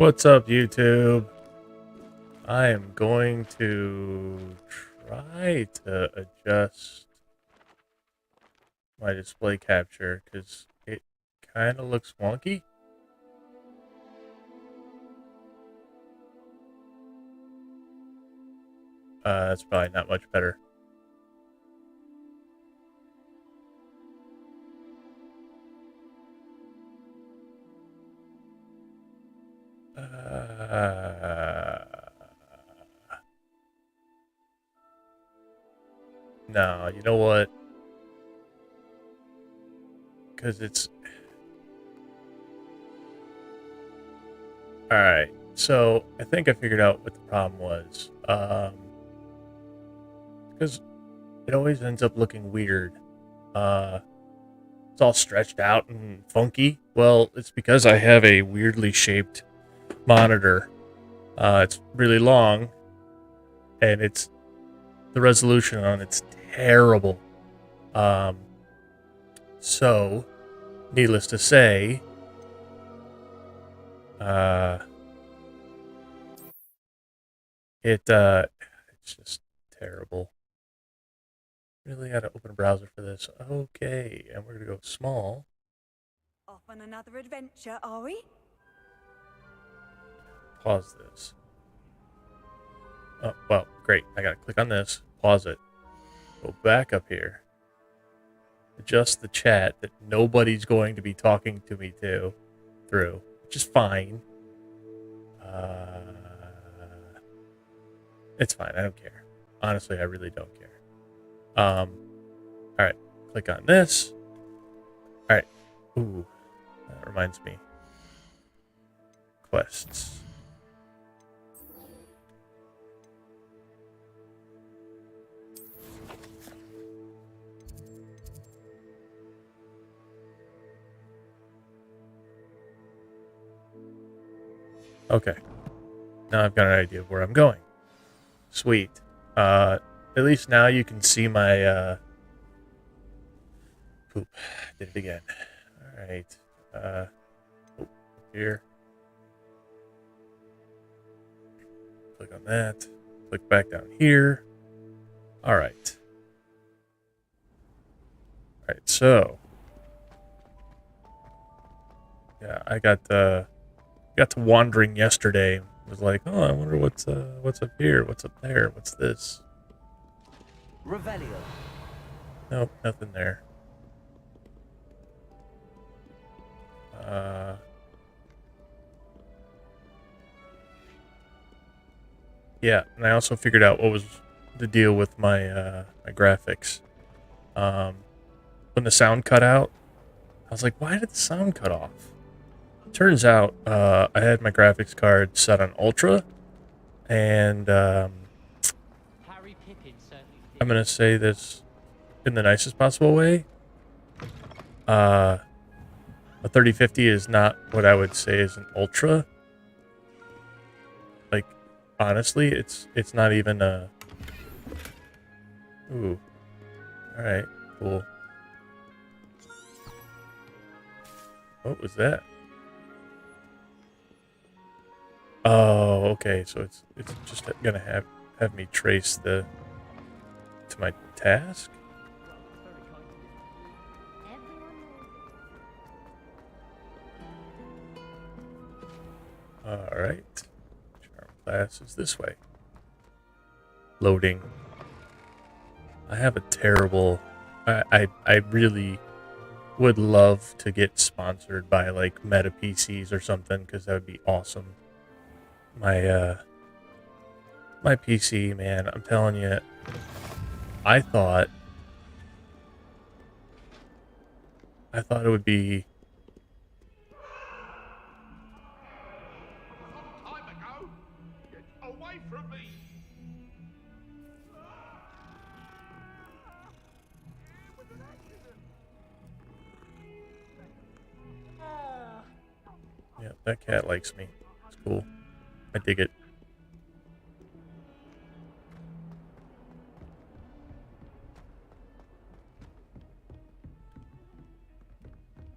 What's up, YouTube? I am going to try to adjust my display capture because it kind of looks wonky. That's probably not much better. No, you know what? Because it's... Alright, so I think I figured out what the problem was. Because it always ends up looking weird. It's all stretched out and funky. Well, it's because I have a weirdly shaped monitor. It's really long, and the resolution on it's terrible. So, needless to say, it's just terrible. Really got to open a browser for this. Okay, and we're gonna go small. Off on another adventure, are we? Pause this. Oh, well, great. I gotta click on this, pause it, go back up here, adjust the chat that nobody's going to be talking to me through, which is fine. It's fine. I don't care. Honestly, I really don't care. All right. Click on this. All right. Ooh, that reminds me. Quests. Okay. Now I've got an idea of where I'm going. Sweet. At least now you can see my, poop. Did it again. Alright. Here. Click on that. Click back down here. Alright. Alright, so. Yeah, I got to wandering yesterday. Was like, oh, I wonder what's up here, what's up there, what's this? Revelio. Nope, nothing there. Yeah, and I also figured out what was the deal with my my graphics. When the sound cut out, I was like, why did the sound cut off? Turns out, I had my graphics card set on Ultra, and I'm gonna say this in the nicest possible way. A 3050 is not what I would say is an Ultra. Like, honestly, it's not even a... Ooh. Alright, cool. What was that? Oh, okay, so it's just gonna have me trace to my task? Alright. Charm class is this way. Loading. I have a terrible... I really would love to get sponsored by, like, Meta PCs or something, because that would be awesome. My PC, man, I'm telling you, I thought it would be... Time ago. Get away from me. It was an accident. Yeah, that cat likes me. It's cool. I dig it.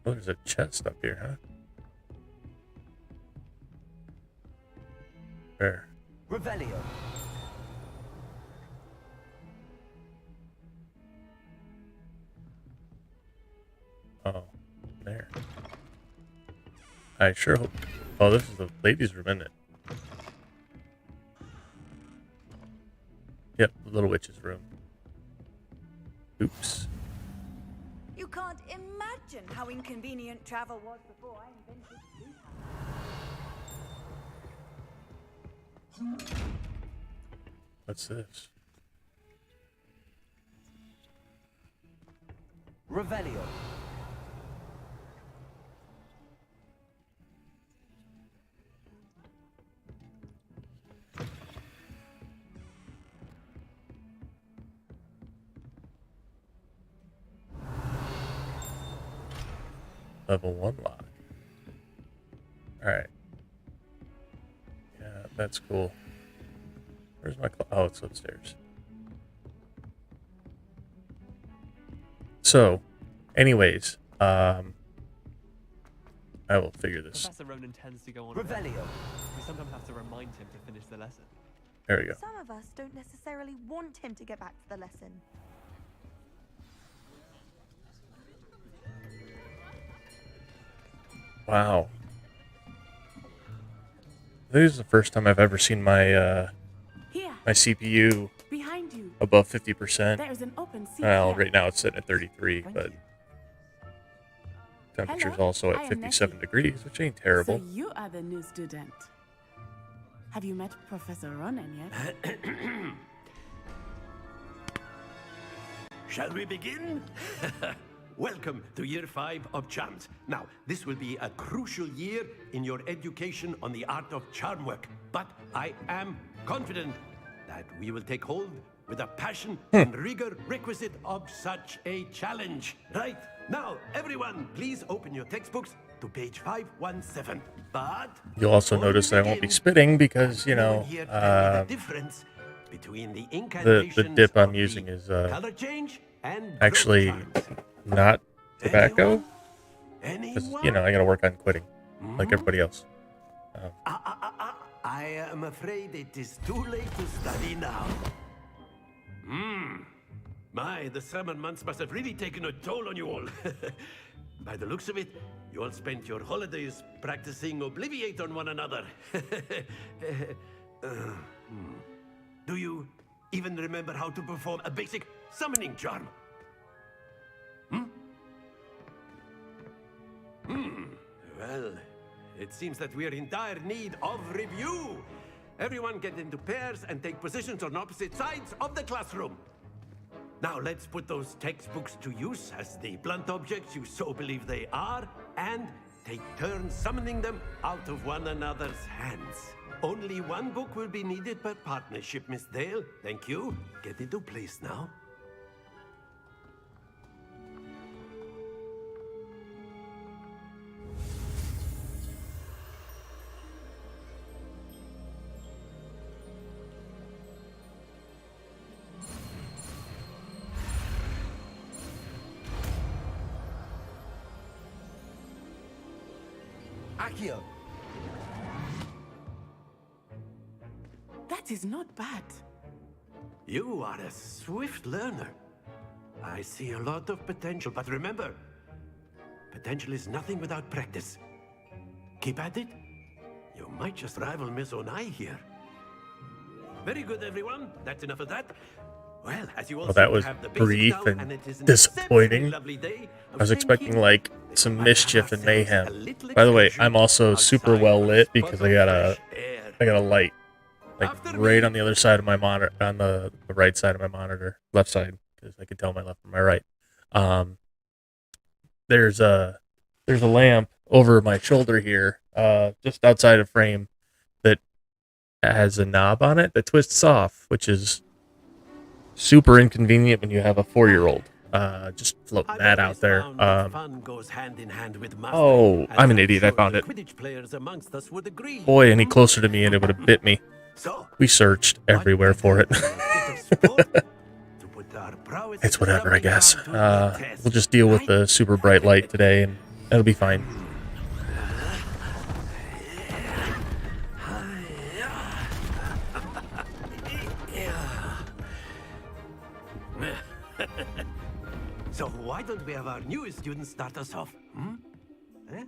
Oh, there's a chest up here, huh? Revelio. Oh, there. I sure hope. Oh, this is the ladies' room, isn't it? Yep, the little witch's room. Oops. You can't imagine how inconvenient travel was before I invented blue. What's this? Revelio. Level 1 lock. Alright. Yeah, that's cool. Where's my oh, it's upstairs. So, anyways, I will figure this. Professor Ronan tends to go on. Revelio. We sometimes have to remind him to finish the lesson. There we go. Some of us don't necessarily want him to get back to the lesson. Wow. This is the first time I've ever seen my Here, my CPU behind you, above 50%. there is an open seat. Well, here. right now it's sitting at 33, Thank but you. temperature's Hello, also I at am 57 Nessie. degrees, which ain't terrible. So you are the new student. Have you met Professor Ronan yet? Shall we begin? Welcome to year 5 of charms. Now, this will be a crucial year in your education on the art of charm work. But I am confident that we will take hold with the passion and rigor requisite of such a challenge. Right, now, everyone, please open your textbooks to page 517. But You'll also before we notice I won't be begin, spitting because, you everyone know, here tell me the difference between the incantations dip I'm of using the is color change and actually growth charms. not tobacco. Anyone? Because, you know, I gotta work on quitting, like everybody else. I am afraid it is too late to study now. My, the summer months must have really taken a toll on you all. By the looks of it, you all spent your holidays practicing Obliviate on one another. Do you even remember how to perform a basic summoning charm? Well, it seems that we are in dire need of review. Everyone get into pairs and take positions on opposite sides of the classroom. Now let's put those textbooks to use as the blunt objects you so believe they are, and take turns summoning them out of one another's hands. Only one book will be needed per partnership, Miss Dale. Thank you. Get into place now. Accio. That is not bad. You are a swift learner. I see a lot of potential, but remember, potential is nothing without practice. Keep at it. You might just rival Miss Onai here. Very good, everyone. That's enough of that. Well, as you all Well, that seem to was have the brief basics down, and it is an disappointing. exceptionally lovely day, I was expecting thinking like we some might mischief have and ourselves a mayhem. little By the way, excursion I'm also super outside well for a lit spot because of I got a fresh air. light like After right me. on the other side of my monitor, on the right side of my monitor, left side, because I can tell my left from my right. There's a lamp over my shoulder here, just outside of frame, that has a knob on it that twists off, which is super inconvenient when you have a 4-year-old. Just floating I've that always out there. found that fun goes hand in hand with mastery, Oh, and I'm an idiot. I sure found the it. Quidditch players amongst us would agree. Boy, any closer to me and it would have bit me. So, We searched what everywhere for it. better than a bit of sport to put our prowess It's as a whatever, I summoning guess. arm to the test, We'll just deal with right? the super bright light today, and it'll be fine. So why don't we have our newest student start us off? Hmm? Eh?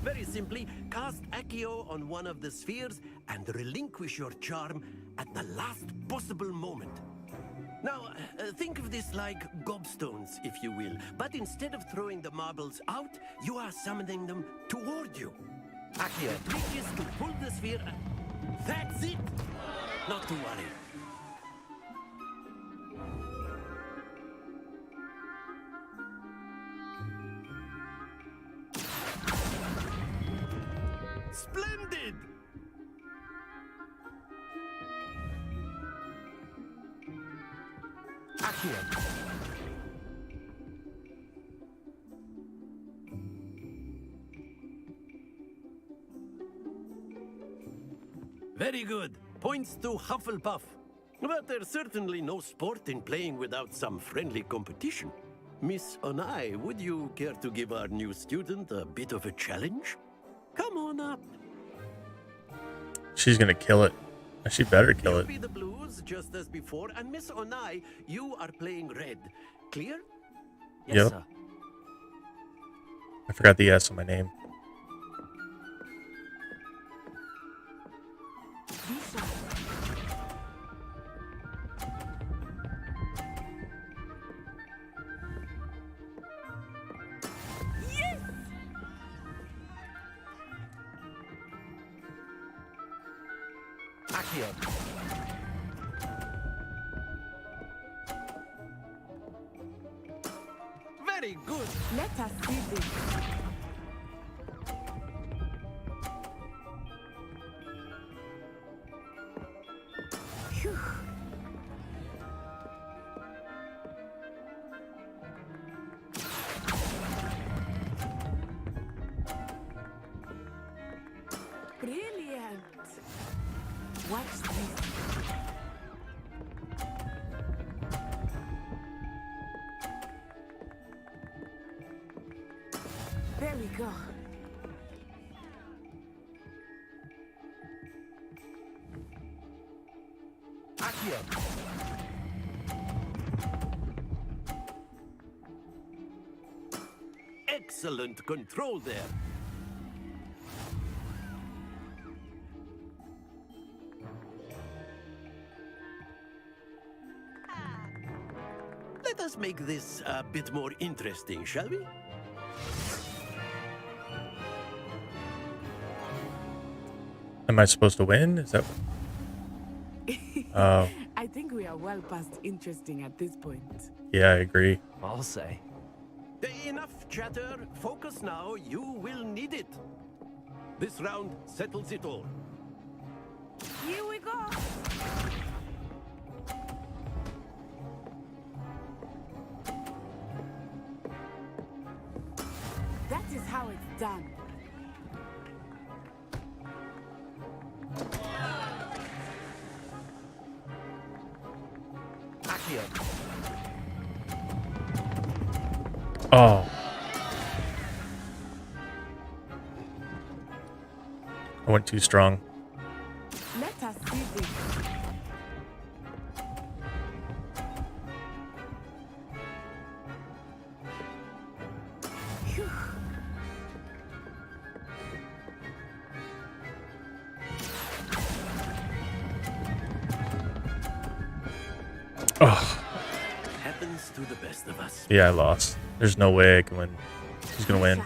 Very simply, cast Accio on one of the spheres and relinquish your charm at the last possible moment. Now, think of this like gobstones, if you will. But instead of throwing the marbles out, you are summoning them toward you. Accio, trick is to pull the sphere. That's it! Not to worry. Splendid! Accio. Very good. Points to Hufflepuff. But there's certainly no sport in playing without some friendly competition. Miss Onai, would you care to give our new student a bit of a challenge? Come on up. She's gonna kill it. She better kill You'll it. be the blues, just as before. And Miss Onai, you are playing red. Clear? Yes, Yep. sir. I forgot the S on my name. Accio. Very good. Let us see this. Phew. Brilliant. Watch this. There we go. Accio. Excellent control there. Let us make this a bit more interesting, shall we? Am I supposed to win? Is that? Oh, I think we are well past interesting at this point. yeah, I agree. I'll say. Enough chatter. Focus now. You will need it. This round settles it all. Here we go. That is how it's done. Accio. Oh. I went too strong. Let us see this. Phew. Oh, Happens to the best of us. yeah, I lost. There's no way I can win. Who's gonna win?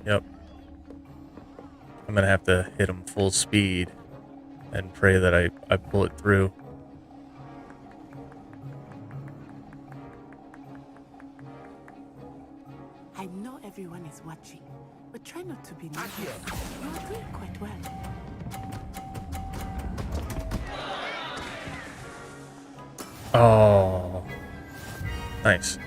Yep. I'm gonna have to hit him full speed and pray that I pull it through. I know everyone is watching, but try not to be nervous. You are doing quite well. Oh, nice.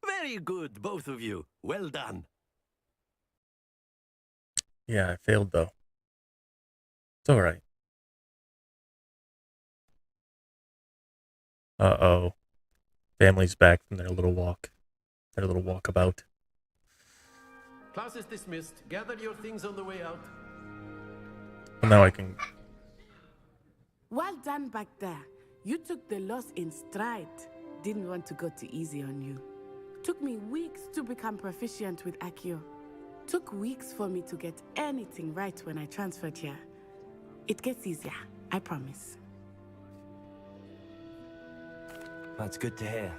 Very good, both of you. Well done. Yeah, I failed though. It's alright. Uh-oh. Family's back from their little walkabout. Class is dismissed. Gather your things on the way out. Well, now I can... Well done back there. You took the loss in stride. Didn't want to go too easy on you. Took me weeks to become proficient with Accio. Took weeks for me to get anything right when I transferred here. It gets easier, I promise. That's good to hear.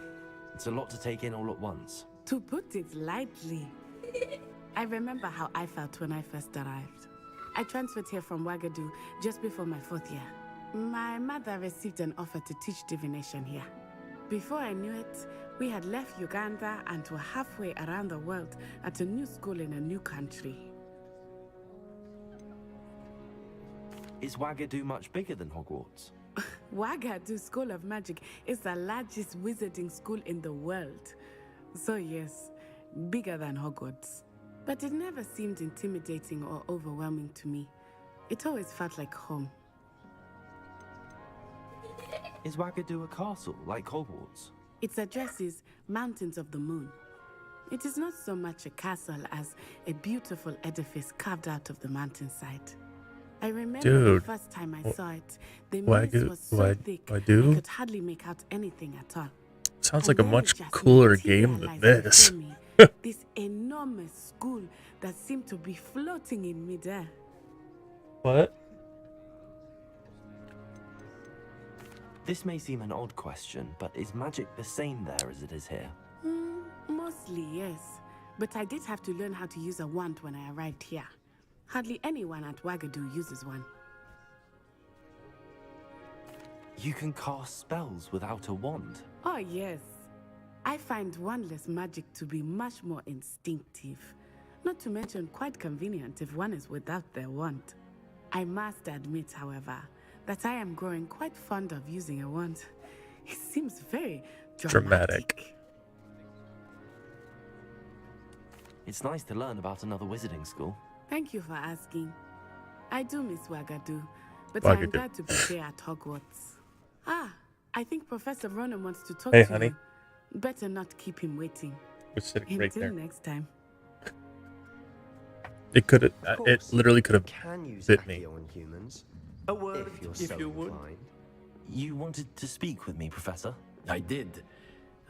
It's a lot to take in all at once. To put it lightly, I remember how I felt when I first arrived. I transferred here from Wagadu just before my 4th year. My mother received an offer to teach divination here. Before I knew it, we had left Uganda and were halfway around the world at a new school in a new country. Is Wagadu much bigger than Hogwarts? Wagadu School of Magic is the largest wizarding school in the world. So yes, bigger than Hogwarts. But it never seemed intimidating or overwhelming to me. It always felt like home. Is Wagadu a castle like Hogwarts? Its address is Mountains of the Moon. It is not so much a castle as a beautiful edifice carved out of the mountainside. I remember the first time I saw it, the mist was so thick I could hardly make out anything at all. Sounds like a much cooler game than this. This enormous school that seemed to be floating in midair. What? This may seem an odd question, but is magic the same there as it is here? Mostly, yes. But I did have to learn how to use a wand when I arrived here. Hardly anyone at Wagadu uses one. You can cast spells without a wand? Oh, yes. I find wandless magic to be much more instinctive. Not to mention quite convenient if one is without their wand. I must admit, however, that I am growing quite fond of using a wand. It seems very dramatic. It's nice to learn about another wizarding school. Thank you for asking. I do miss Wagadu, but I'm glad to be here at Hogwarts. I think Professor Ronan wants to talk to honey. you. Better not keep him waiting. We're sitting right there. Until next time. It could have. It literally could have Can use bit me. Accio on humans. A word, If you're if so you would. inclined. You wanted to speak with me, Professor? I did.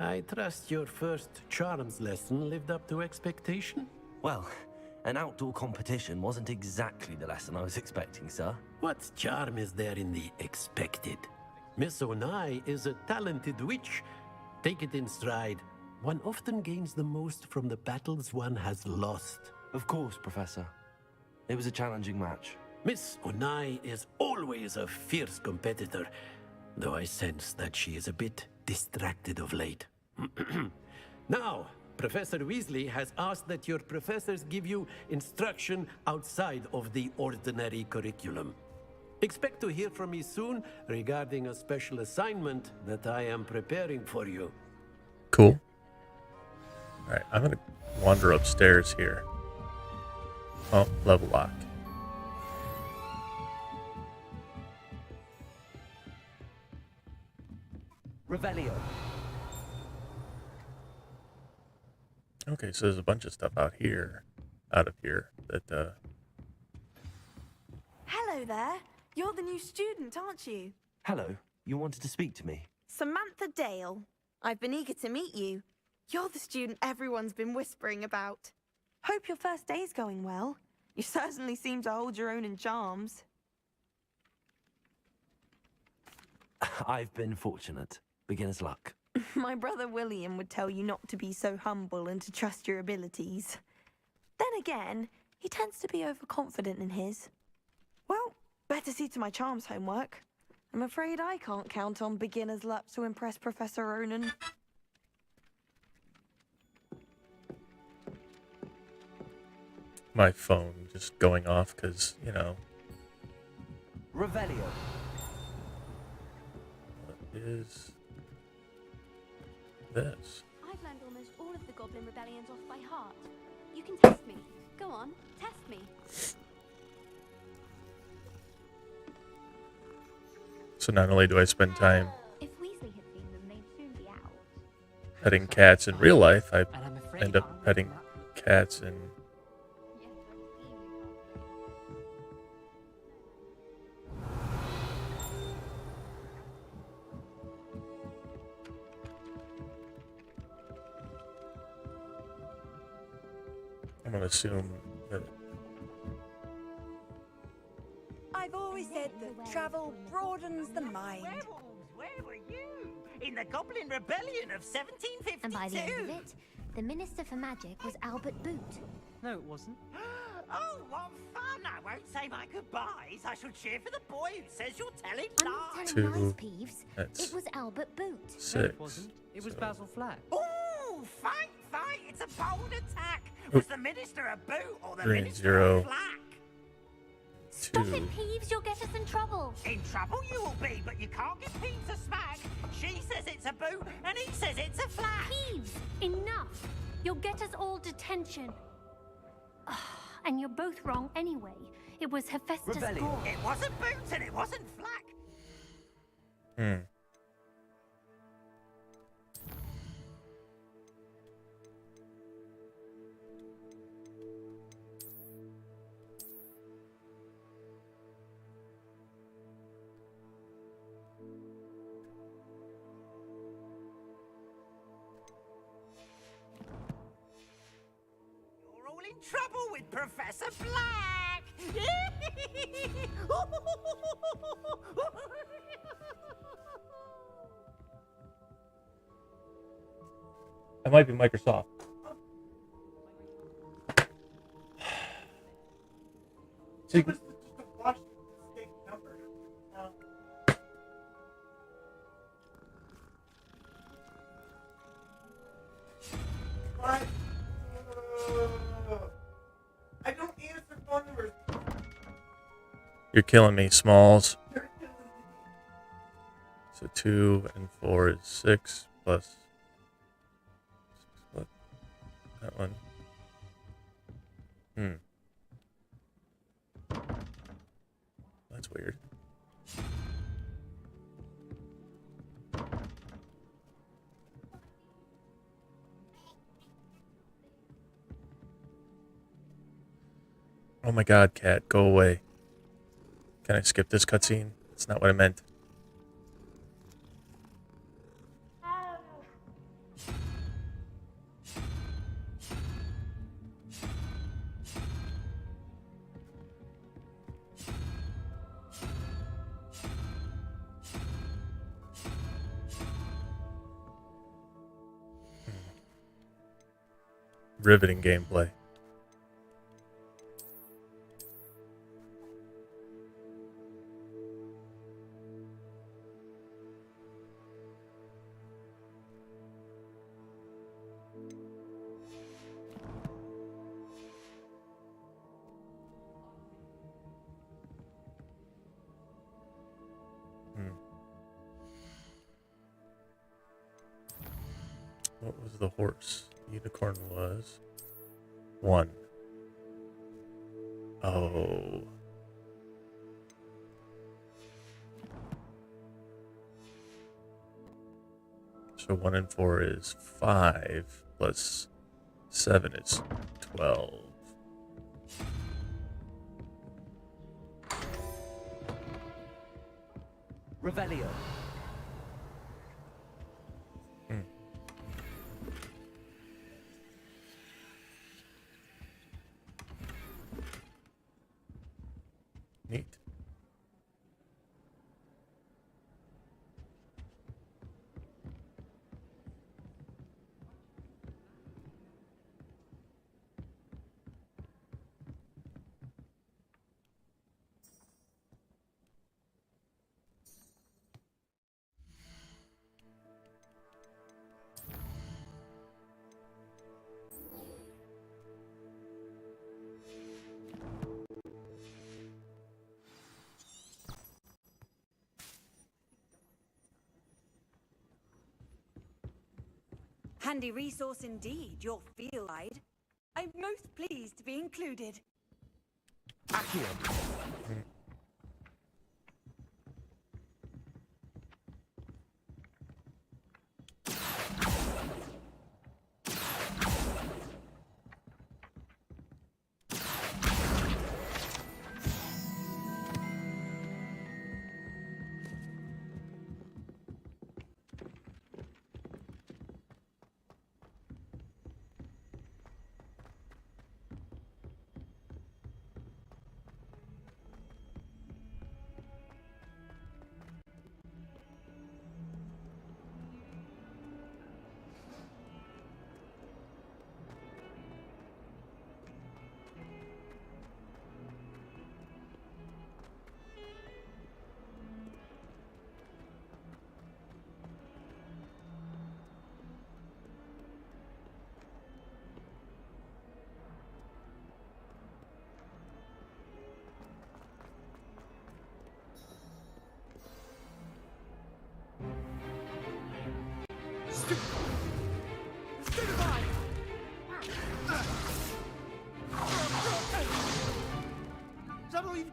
I trust your first charms lesson lived up to expectation? Well, an outdoor competition wasn't exactly the lesson I was expecting, sir. What charm is there in the expected? Miss Onai is a talented witch. Take it in stride. One often gains the most from the battles one has lost. Of course, Professor. It was a challenging match. Miss Onai is always a fierce competitor, though I sense that she is a bit distracted of late. Now, Professor Weasley has asked that your professors give you instruction outside of the ordinary curriculum. Expect to hear from me soon regarding a special assignment that I am preparing for you. Cool. Alright, I'm gonna wander upstairs here. Oh, level lock. Revelio. Okay, so there's a bunch of stuff out of here, that, Hello there. You're the new student, aren't you? Hello, you wanted to speak to me? Samantha Dale. I've been eager to meet you. You're the student everyone's been whispering about. Hope your first day's going well. You certainly seem to hold your own in charms. I've been fortunate. Beginner's luck. My brother William would tell you not to be so humble and to trust your abilities. Then again, he tends to be overconfident in his. Well, better see to my charms homework. I'm afraid I can't count on beginner's luck to impress Professor Ronan. my phone just going off because, you know. Revelio. What is this? I've learned almost all of the Goblin Rebellions off by heart. You can test me. Go on, test me. So not only do I spend time If Weasley had seen them, they'd soon be out. petting cats in real life, I And I'm afraid end up petting cats in. I'm gonna assume that I've always said that travel broadens the mind. Werewolves, where were you? In the Goblin Rebellion of 1752. And by the end of it, the Minister for Magic was Albert Boot. No, it wasn't. Oh, what fun! I won't say my goodbyes. I shall cheer for the boy who says you're telling I'm not lies. telling lies, Two. Peeves. That's It was Albert Boot. No, six. it wasn't. It was So- Basil Flack. Ooh, fight! It's a bold attack. Was the Minister a boot or the 3 and Minister 0. a flack? Stop 2. it, Peeves. You'll get us in trouble. In trouble you will be, but you can't get Peeves a smack. She says it's a boot, and he says it's a flack. Peeves, enough. You'll get us all detention. And you're both wrong anyway. It was Hephaestus Revelio. Gore. It wasn't boot and it wasn't flack. Hmm. You're all in trouble with Professor Black. That might be Microsoft. So you, I don't answer phone numbers. you're killing me, Smalls. So 2 and 4 is 6 plus what? That one. That's weird. Oh my god, cat, go away. Can I skip this cutscene? That's not what I meant. Riveting gameplay. What was the horse? Unicorn was 1. Oh. So 1 and 4 is 5 plus 7 is 12. Revelio. Neat. Handy resource indeed, your field guide. I'm most pleased to be included. Accio.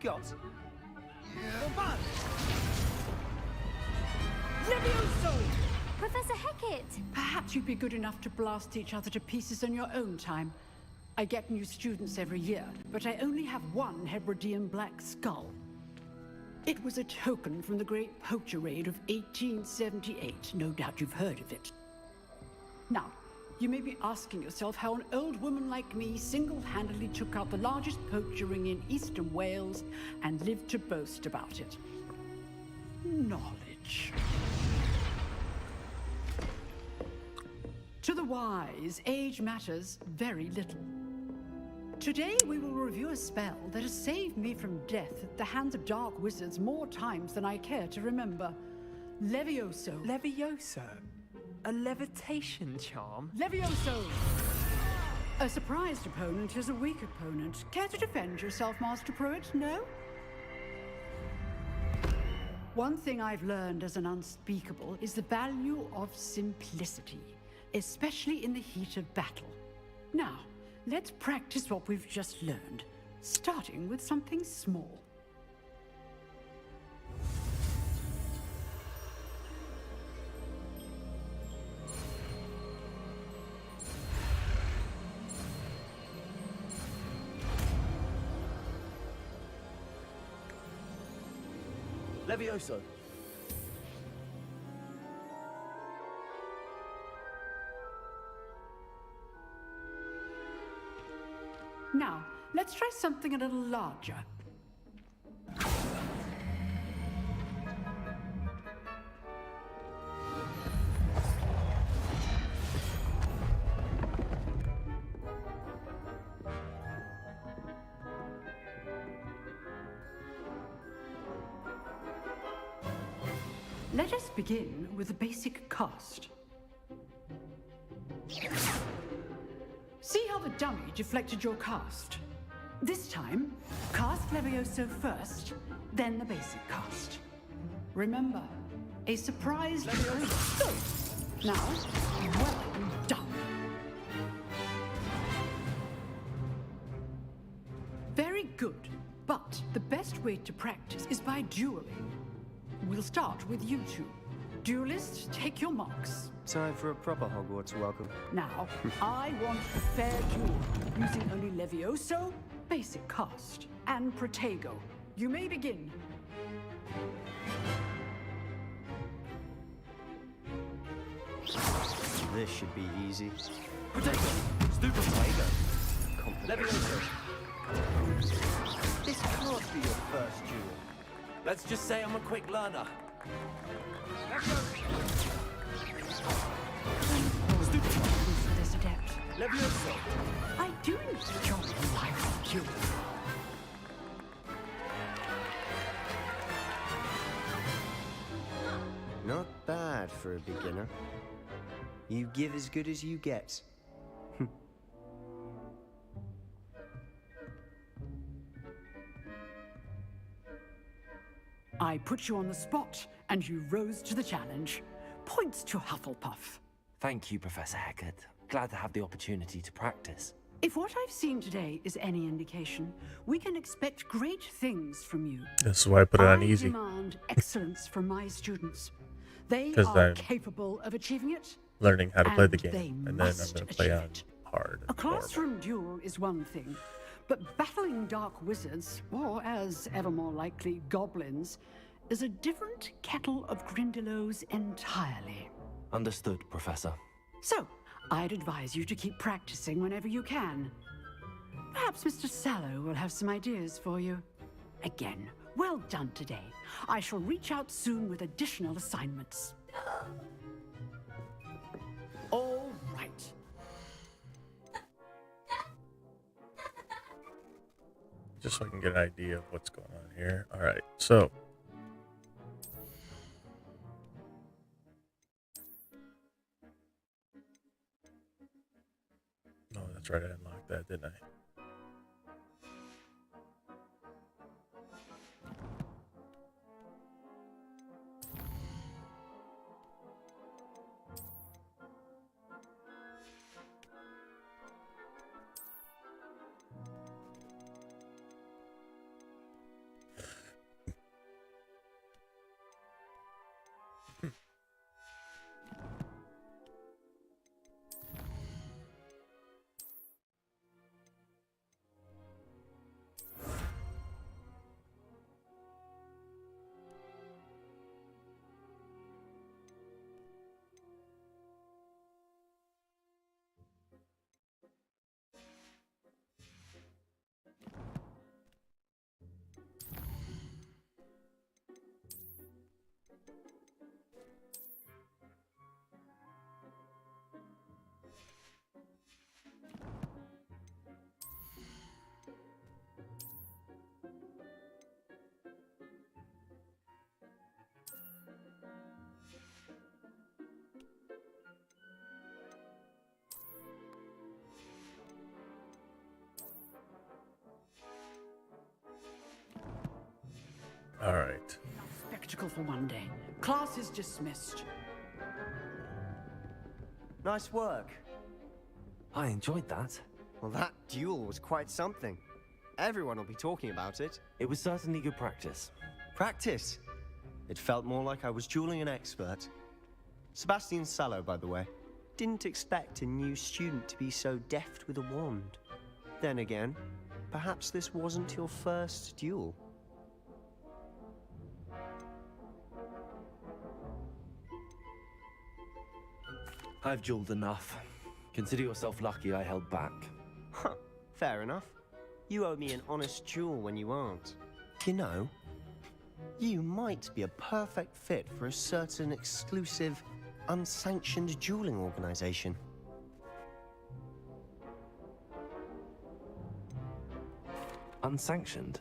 got? Levioso! Professor Hecat! Perhaps you'd be good enough to blast each other to pieces in your own time. I get new students every year, but I only have one Hebridean black skull. It was a token from the Great Poacher Raid of 1878. No doubt you've heard of it. Now, you may be asking yourself how an old woman like me single-handedly took out the largest poacher ring in eastern Wales and lived to boast about it. Knowledge. To the wise, age matters very little. Today we will review a spell that has saved me from death at the hands of dark wizards more times than I care to remember. Levioso. Levioso? A levitation charm? Levioso! A surprised opponent is a weak opponent. Care to defend yourself, Master Pruitt? No? One thing I've learned as an unspeakable is the value of simplicity, especially in the heat of battle. Now, let's practice what we've just learned, starting with something small. Levioso. Now, let's try something a little larger. Let us begin with the basic cast. See how the dummy deflected your cast? This time, cast Levioso first, then the basic cast. Remember, a surprise Levioso. Now, well done. Very good, but the best way to practice is by dueling. We'll start with you two. Duelists, take your marks. Time for a proper Hogwarts welcome. Now, I want a fair duel, using only Levioso, basic cast, and Protego. You may begin. This should be easy. Protego! Stupid Protego! Levioso! This can't be your first duel. Let's just say I'm a quick learner. Stupid for this adept. Levioso! I do enjoy a lively duel. Not bad for a beginner. You give as good as you get. I put you on the spot, and you rose to the challenge. Points to Hufflepuff. Thank you, Professor Hecat. Glad to have the opportunity to practice. If what I've seen today is any indication, we can expect great things from you. This is why I put it on easy. I demand excellence from my students. They 'Cause are I'm capable of achieving it. Learning how to play the and they game, and then I'm must going to play on achieve it. hard. A classroom duel is one thing, but battling dark wizards, or as ever more likely, goblins, is a different kettle of Grindylows entirely. Understood, Professor. So, I'd advise you to keep practicing whenever you can. Perhaps Mr. Sallow will have some ideas for you. Again, well done today. I shall reach out soon with additional assignments. All right. Just so I can get an idea of what's going on here. All right, so. Oh, that's right, I unlocked that, didn't I? All right. Spectacle for one day. Class is dismissed. Nice work. I enjoyed that. Well, that duel was quite something. Everyone will be talking about it. It was certainly good practice. Practice? It felt more like I was dueling an expert. Sebastian Sallow, by the way. Didn't expect a new student to be so deft with a wand. Then again, perhaps this wasn't your first duel. I've dueled enough. Consider yourself lucky I held back. Huh, fair enough. You owe me an honest duel when you aren't. You know, you might be a perfect fit for a certain exclusive, unsanctioned dueling organization. Unsanctioned?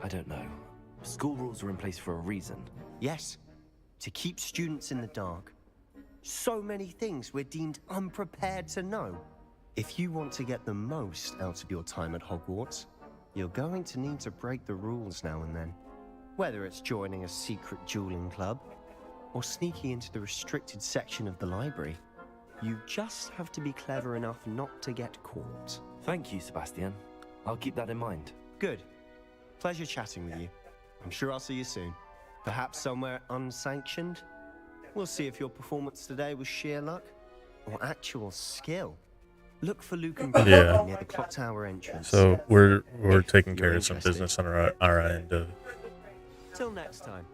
I don't know. School rules are in place for a reason. Yes, to keep students in the dark. So many things we're deemed unprepared to know. If you want to get the most out of your time at Hogwarts, you're going to need to break the rules now and then. Whether it's joining a secret dueling club, or sneaking into the restricted section of the library, you just have to be clever enough not to get caught. Thank you, Sebastian. I'll keep that in mind. Good. Pleasure chatting with you. I'm sure I'll see you soon. Perhaps somewhere unsanctioned? We'll see if your performance today was sheer luck or actual skill. Look for Luke and Yeah. near the clock tower entrance. So we're taking care of some business on our end of. Till next time.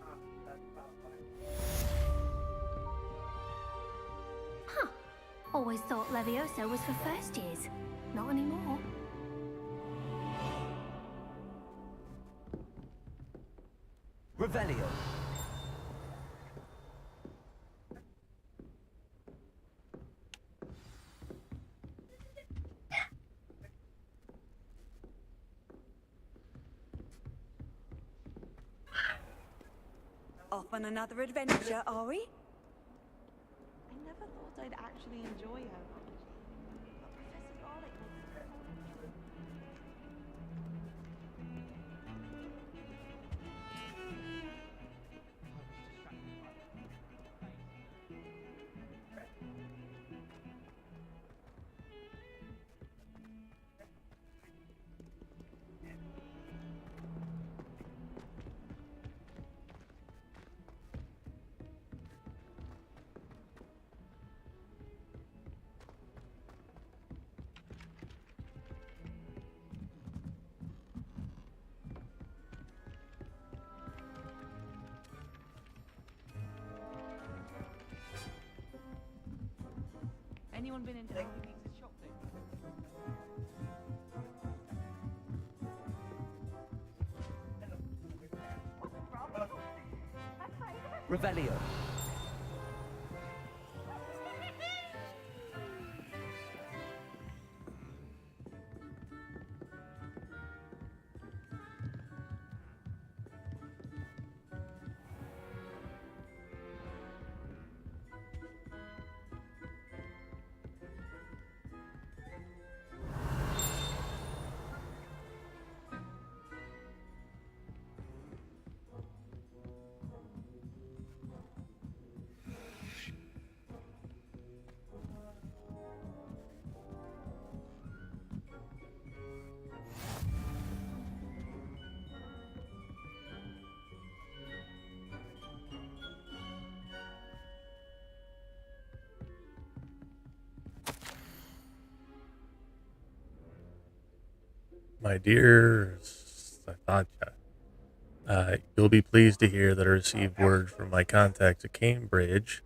Huh. Always thought Levioso was for first years. Not anymore. Revelio. Off on another adventure, are we? I never thought I'd actually enjoy herbology. But Professor Garlick was Anyone been into Wikileaks' shop Revelio. My dear Sathaja, you'll be pleased to hear that I received word from my contacts at Cambridge,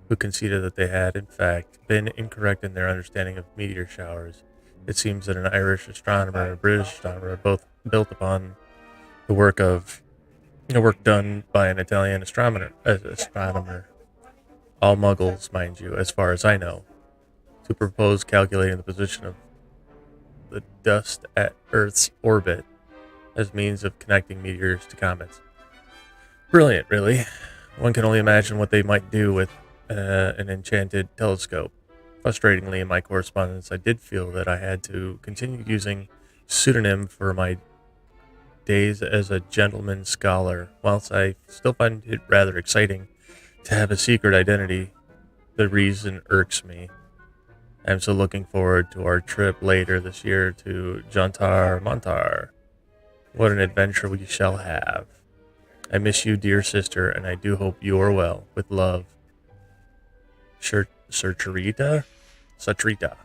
who conceded that they had, in fact, been incorrect in their understanding of meteor showers. It seems that an Irish astronomer and a British astronomer are both built upon the work done by an Italian astronomer. All muggles, mind you, as far as I know, to propose calculating the position of the dust at Earth's orbit as means of connecting meteors to comets. Brilliant, really. One can only imagine what they might do with an enchanted telescope. Frustratingly, in my correspondence, I did feel that I had to continue using pseudonym for my days as a gentleman scholar. Whilst I still find it rather exciting to have a secret identity, the reason irks me. I'm so looking forward to our trip later this year to Jantar Montar. What an adventure we shall have. I miss you, dear sister, and I do hope you are well. With love, Satrita? Satrita.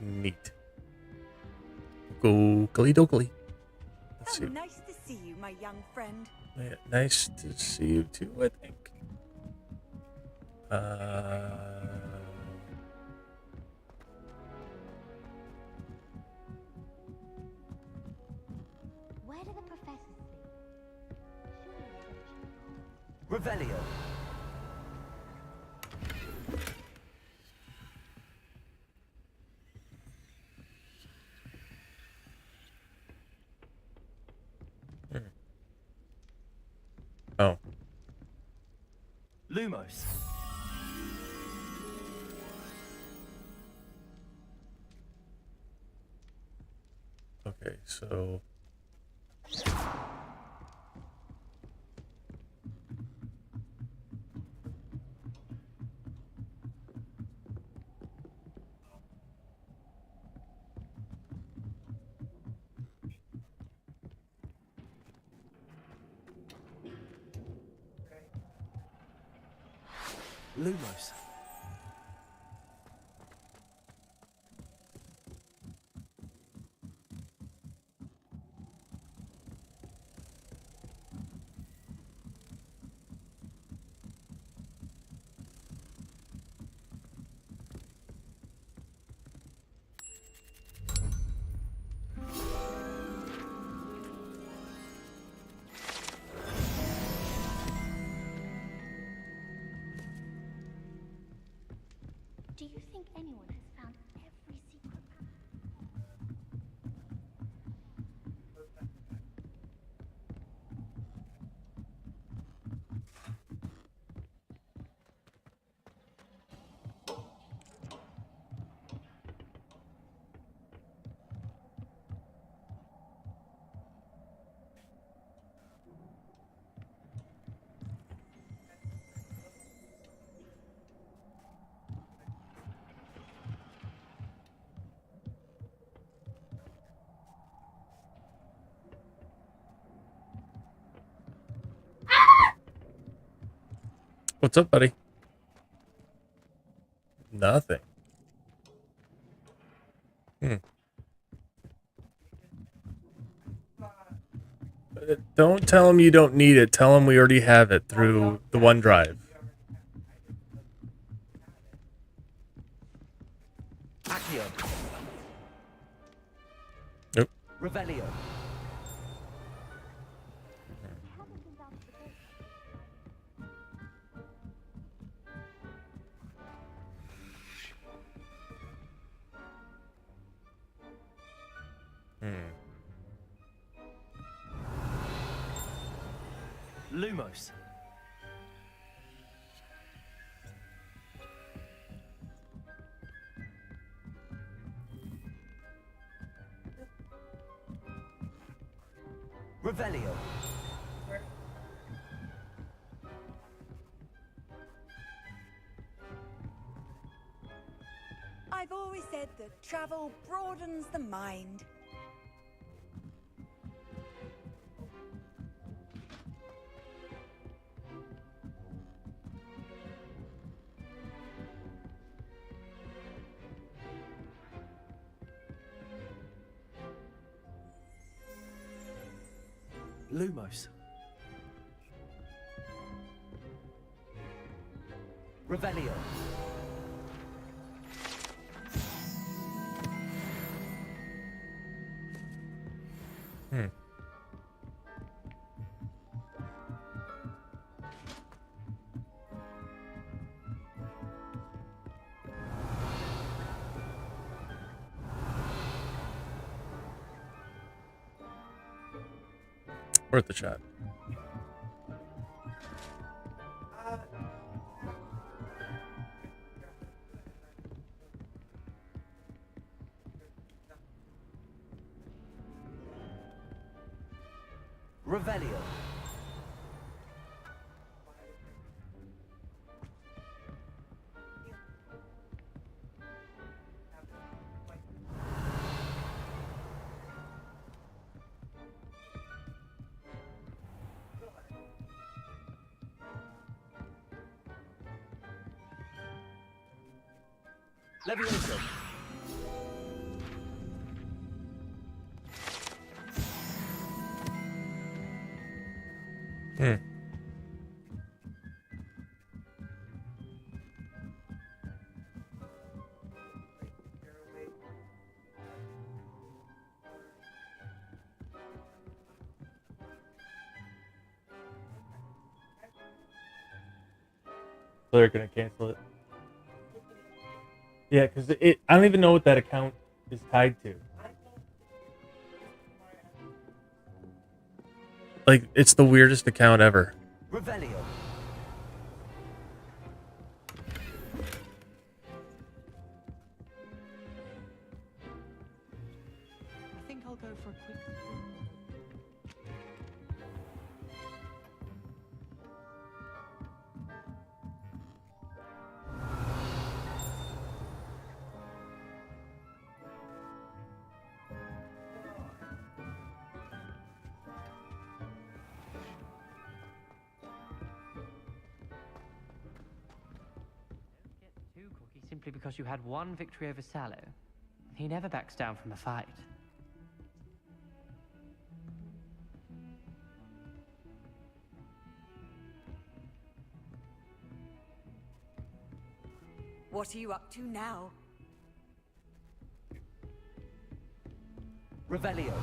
Neat. Go, Dokey. Let's see. Nice to see you, my young friend. Yeah, nice to see you too, I think. Where do the professors sleep? Revelio. Oh. Lumos. Okay, so... Lumos. Do you think anyone has found every secret path? What's up, buddy? Nothing. Don't tell him you don't need it. Tell him we already have it through the OneDrive. Accio. Nope. Revelio. Lumos. Revelio. I've always said that travel broadens the mind. Lumos. Revelio. Worth a shot. Revelio. Levioso. Hmm. So they're gonna cancel it. Yeah, because I don't even know what that account is tied to. Like, it's the weirdest account ever. Revelio. I think I'll go for a quick swim. Too cocky simply because you had one victory over Sallow. He never backs down from a fight. What are you up to now? Revelio.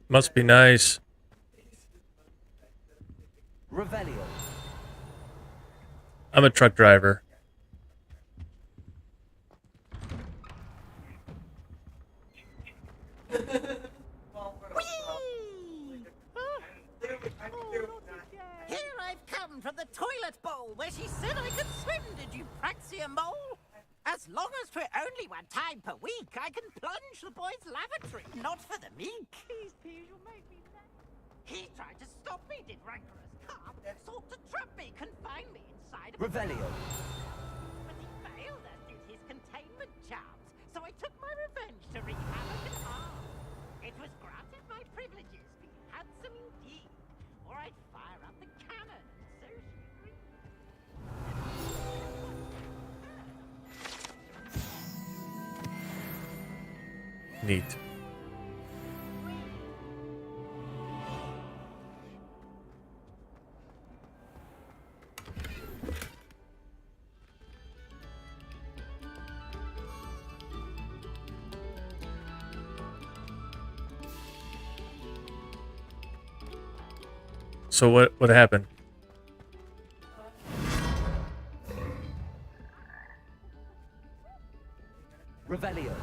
Must be nice. Revelio. I'm a truck driver. Here I've come from the toilet bowl where she said I could swim, did you praxia mole? As long as for only one time per week, I can plunge the boy's lavatory, not for the meek. Please, please, you'll make me laugh. He tried to stop me, did rancorous carp, sought to trap me, confine me inside of Revelio. But he failed, as did his containment charms, so I took my revenge to wreak havoc and harm. It was granted my privileges be handsome indeed, or I'd fire up the cannon, and so she agreed. Neat. So what happened? Revelio.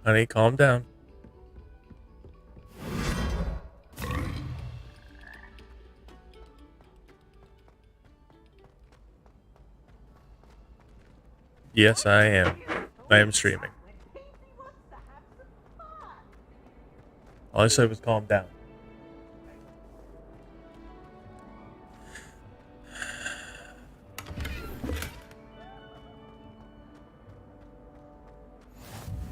Honey, calm down. Yes, I am. I am streaming. All I said was calm down.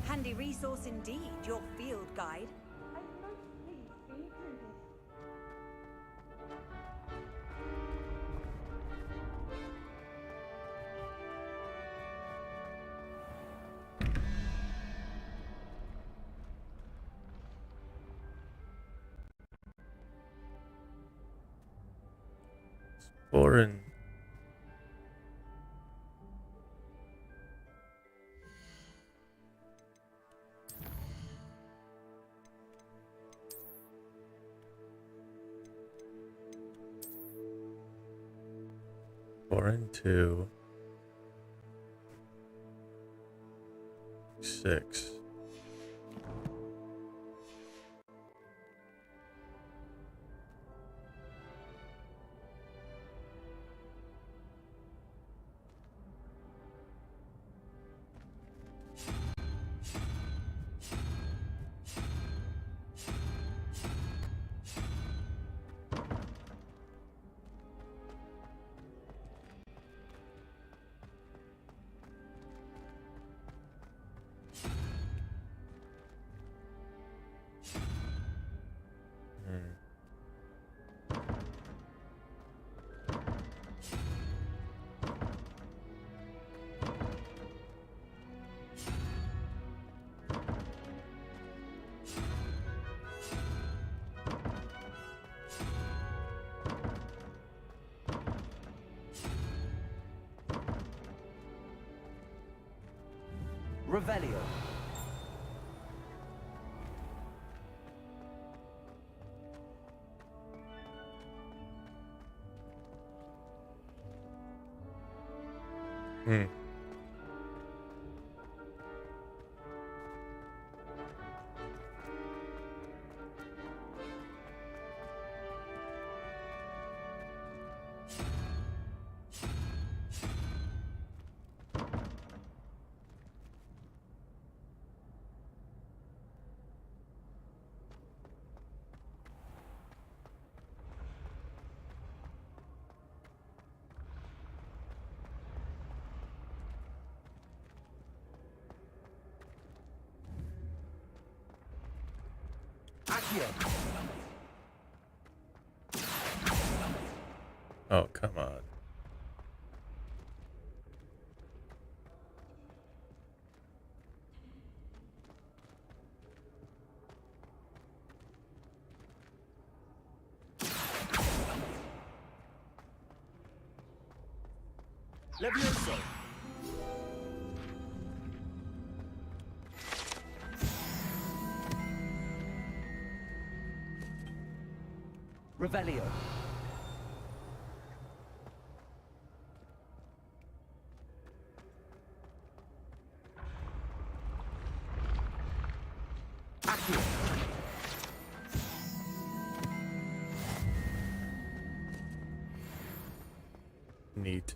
Handy resource indeed, your field guide. I'm most pleased to be included. Foreign. Foreign 2. 6. Revelio. Oh, come on. Levioso. Revelio. Accio. Neat.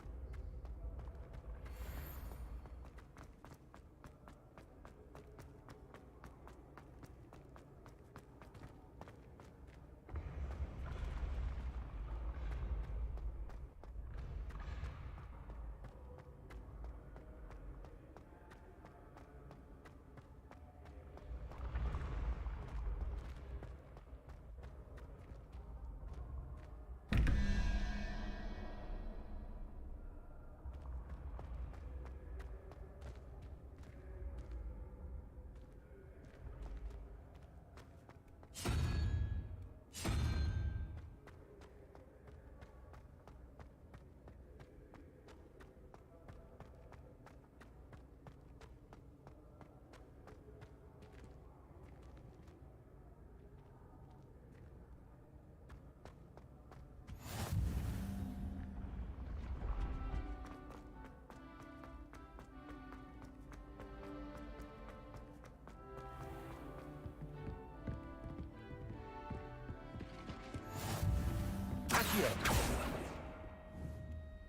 Accio.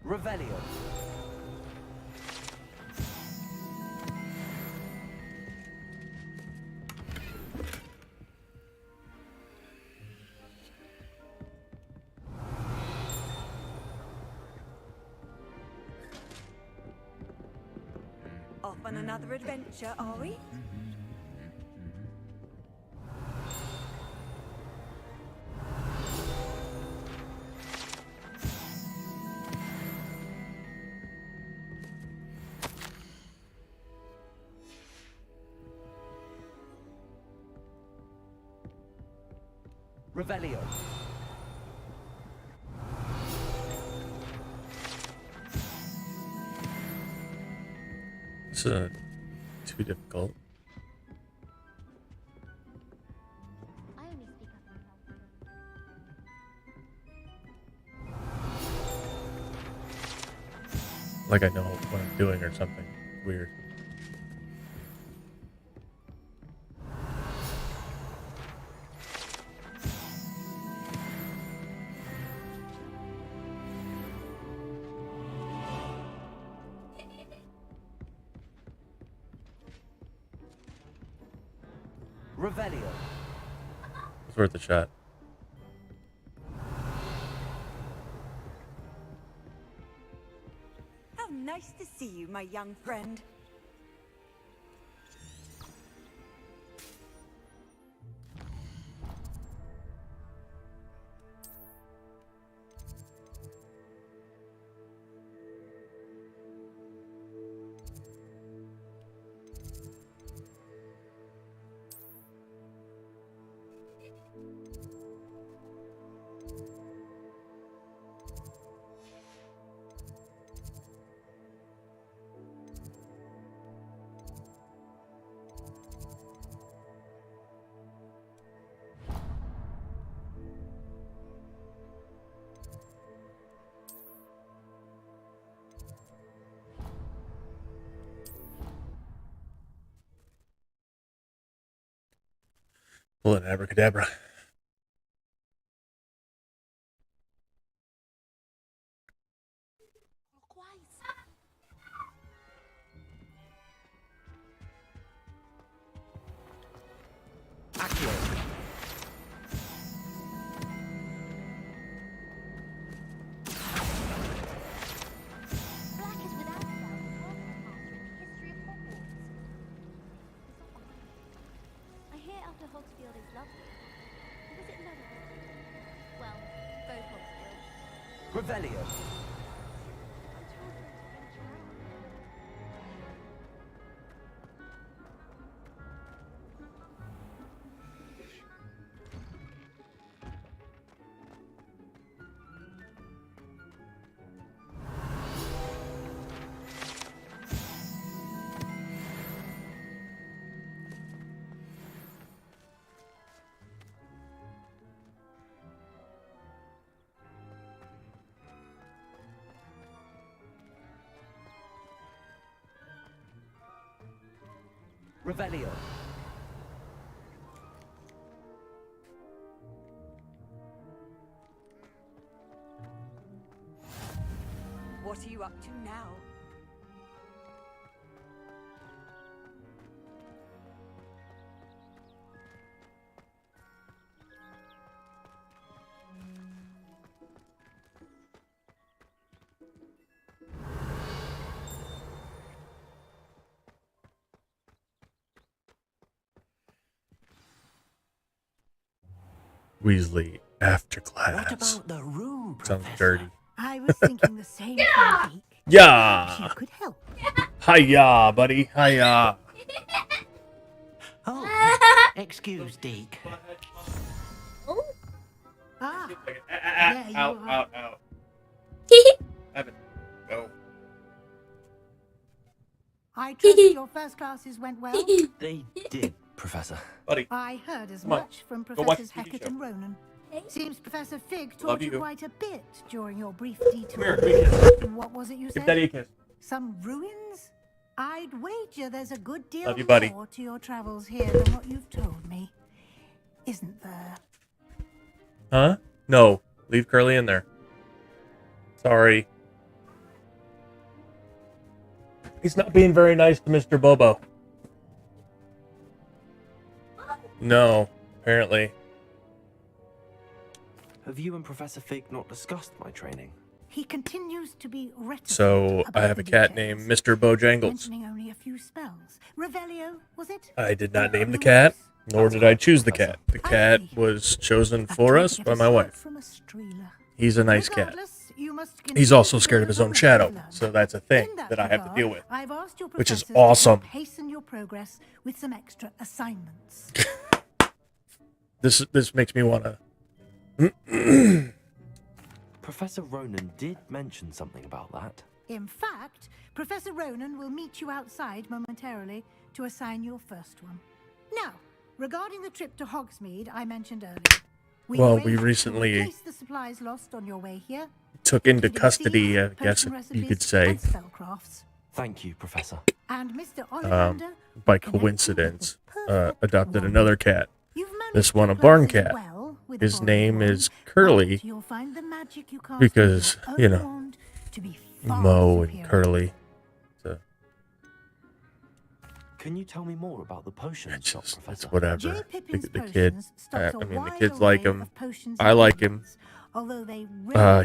Revelio. Off on another adventure, are we? Revelio. This is too difficult. I only speak up for help. Like I know what I'm doing or something weird. Revelio. It's worth a shot. How nice to see you, my young friend. Pull an abracadabra. Accio. Black is without doubt the first headmaster in the history of Hogwarts. He's not behind. I hear Outer Hogsfield is lovely. Or was it Netherfield? Well, both Hogsfields. Revelio. Revelio. What are you up to now? Weasley after class. What about the room, Sounds Professor? dirty. I was thinking the same thing, Deke. Yeah. You could help. Hiya, buddy. Hiya. Oh, excuse Deke. Ah, there you Out, are. out. Evan, go. I trust your first classes went well. They did, Professor. Buddy. I heard as Come on, much from go watch Professors the TV Hackett show. and Ronan. Seems Professor Fig Love taught you you. quite a bit during your brief Come detour. here, give me a kiss. What was it you Give said? Daddy a kiss. Some ruins? I'd wager there's a good deal Love you, buddy. more to your travels here than what you've told me. Isn't there? Huh? No. Leave Curly in there. Sorry. He's not being very nice to Mr. Bobo. No, apparently. Have you and Professor Fig not discussed my training? He continues to be reticent. So, I have a cat named Mr. Bojangles. Mentioning only a few spells. Revelio, was it? I did not name the cat, nor did I choose the cat. The cat was chosen for us by my wife. He's a nice cat. He's also scared of his own shadow, so that's a thing that I have to deal with, which is awesome. Hasten your progress with some extra assignments. This makes me want to. Professor Ronan did mention something about that. In fact, Professor Ronan will meet you outside momentarily to assign your first one. Now, regarding the trip to Hogsmeade I mentioned earlier. We recently replace the supplies lost on your way here. Took into custody, I guess you could say, Thank you, Professor. And Mr. Ollivander, by coincidence, adopted another cat. This one a barn cat. His name is Curly, because, you know, Mo and Curly. So, can you tell me more about the potions shop, Professor? it's whatever. The kid, I mean, the kids like him. I like him.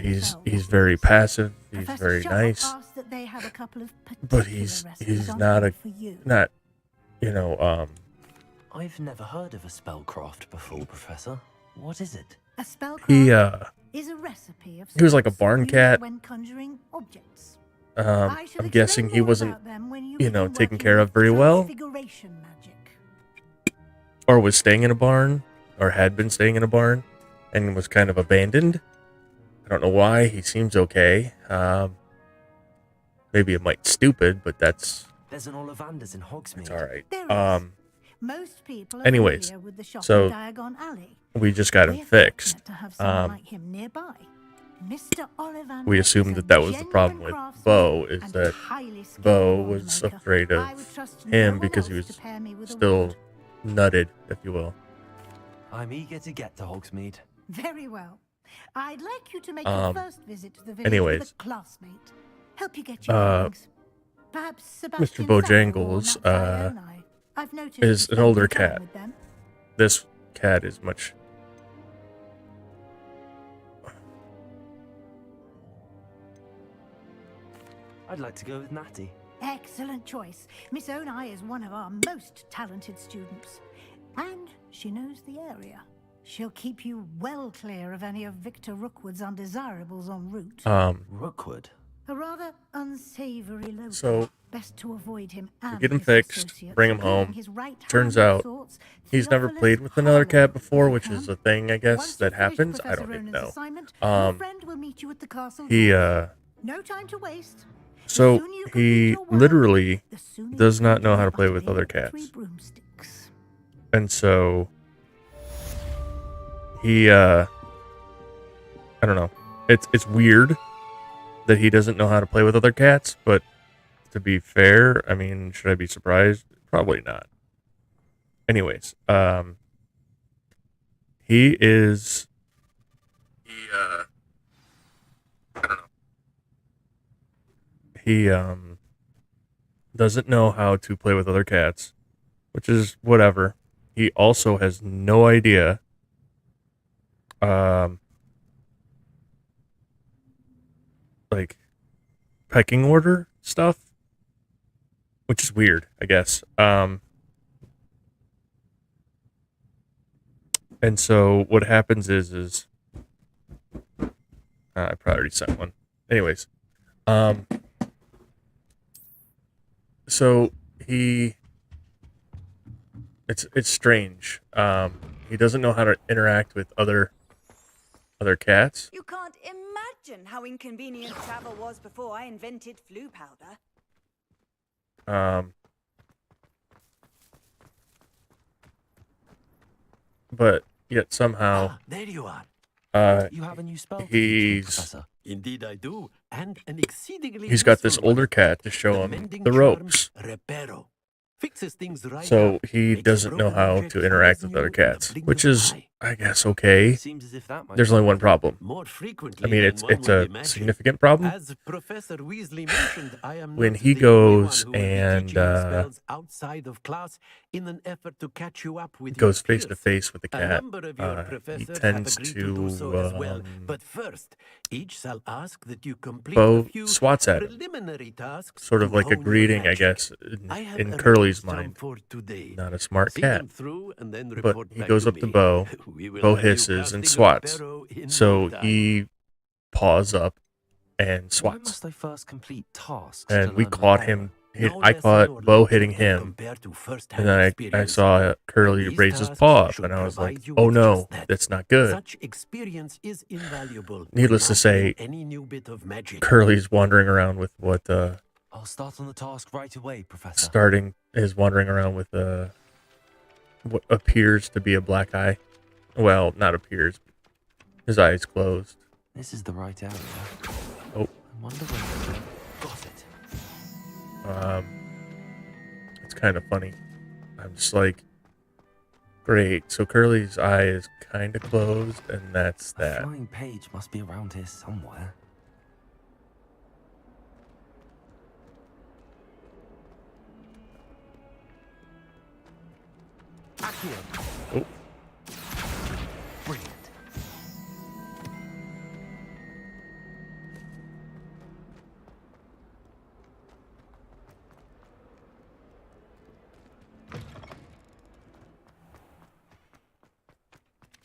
He's very passive. He's very nice. But he's not you know, I've never heard of a spellcraft before, Professor. What is it? A spellcraft is a recipe of he was like a barn cat. when conjuring objects. I'm guessing he wasn't, you know, taken care of very well. Or was staying in a barn, or had been staying in a barn, and was kind of abandoned. I don't know why. He seems okay. Maybe it might stupid, but that's... There's an Ollivander's in Hogsmeade. It's alright. Most people anyways, so we just got him fixed. We assumed that was the problem with Bo, is that Bo was afraid of him because he was still nutted, if you will. I'm eager to get to Hogsmeade. Very well. I'd like you to make your first visit to the village anyways, with a classmate. Help you get your things. Perhaps Mr. Bojangles is an older cat. This cat is much... I'd like to go with Natty. Excellent choice. Miss Onai is one of our most talented students. And she knows the area. She'll keep you well clear of any of Victor Rookwood's undesirables en route. Rookwood? A rather unsavory local. So, best to avoid him we and get him his fixed, associates, bring him including home. his right-hand Turns out sorts, he's never Theophilus played with another cat before, Harlow which is a thing, I guess, that happens. I don't even know. Your friend will meet you at the castle. He, no time to waste. so he literally does not know how to play with other cats. And so he, I don't know. It's weird that he doesn't know how to play with other cats, but to be fair, I mean, should I be surprised? Probably not. Anyways, he is, I don't know. He, doesn't know how to play with other cats, which is whatever. He also has no idea, like, pecking order stuff, which is weird, I guess. And so what happens is I probably already sent one. Anyways, so it's strange. He doesn't know how to interact with other cats. You can't imagine how inconvenient travel was before I invented flu powder. But yet somehow there you are. You have a new spell, Professor? Indeed I do, and an exceedingly He's got this useful older one. cat to show him Mending the charm ropes. Reparo. Fixes things right So up, he makes a doesn't know broken how object to whole interact as with new other in the cats, blink which of is an eye. I guess okay. Seems as if that might There's only one problem. More frequently I mean, than it's one it's would a imagine. significant problem. As Professor Weasley mentioned, I am When not he the only goes one who will be and teaching you spells outside of class in an effort to catch you up with goes your face to peers. face with the A cat, number of your he professors have tends agreed to do so as well. to But first, each shall ask that you complete Bo a few swats at him. preliminary tasks Sort of to like a hone your greeting, I magic. guess, I have in a Curly's random mind. for today. Not a smart See cat. them through and then But report he back goes to up to me. Bo. We will Bo have you hisses and casting a swats. sparrow in So no time. he paws up and Why swats. must I first complete tasks? And to we learn caught Reparo? him. No I lesson caught or Bo lesson hitting can him. compare to first-hand And then I experience. saw Curly These raise his tasks paw up, should and I was like, provide you oh with no, just that. that's not good. Such experience is invaluable. when Needless to mastering say, any new bit of magic. Curly's wandering around with what I'll start on the task right away, Professor. wandering around with what appears to be a black eye. Well, not appears. His eyes closed. This is the right area. Oh. I wonder where they got it. It's kind of funny. I'm just like, great. So Curly's eye is kind of closed, and that's A that. flying page must be around here somewhere. Accio. Oh. Brilliant.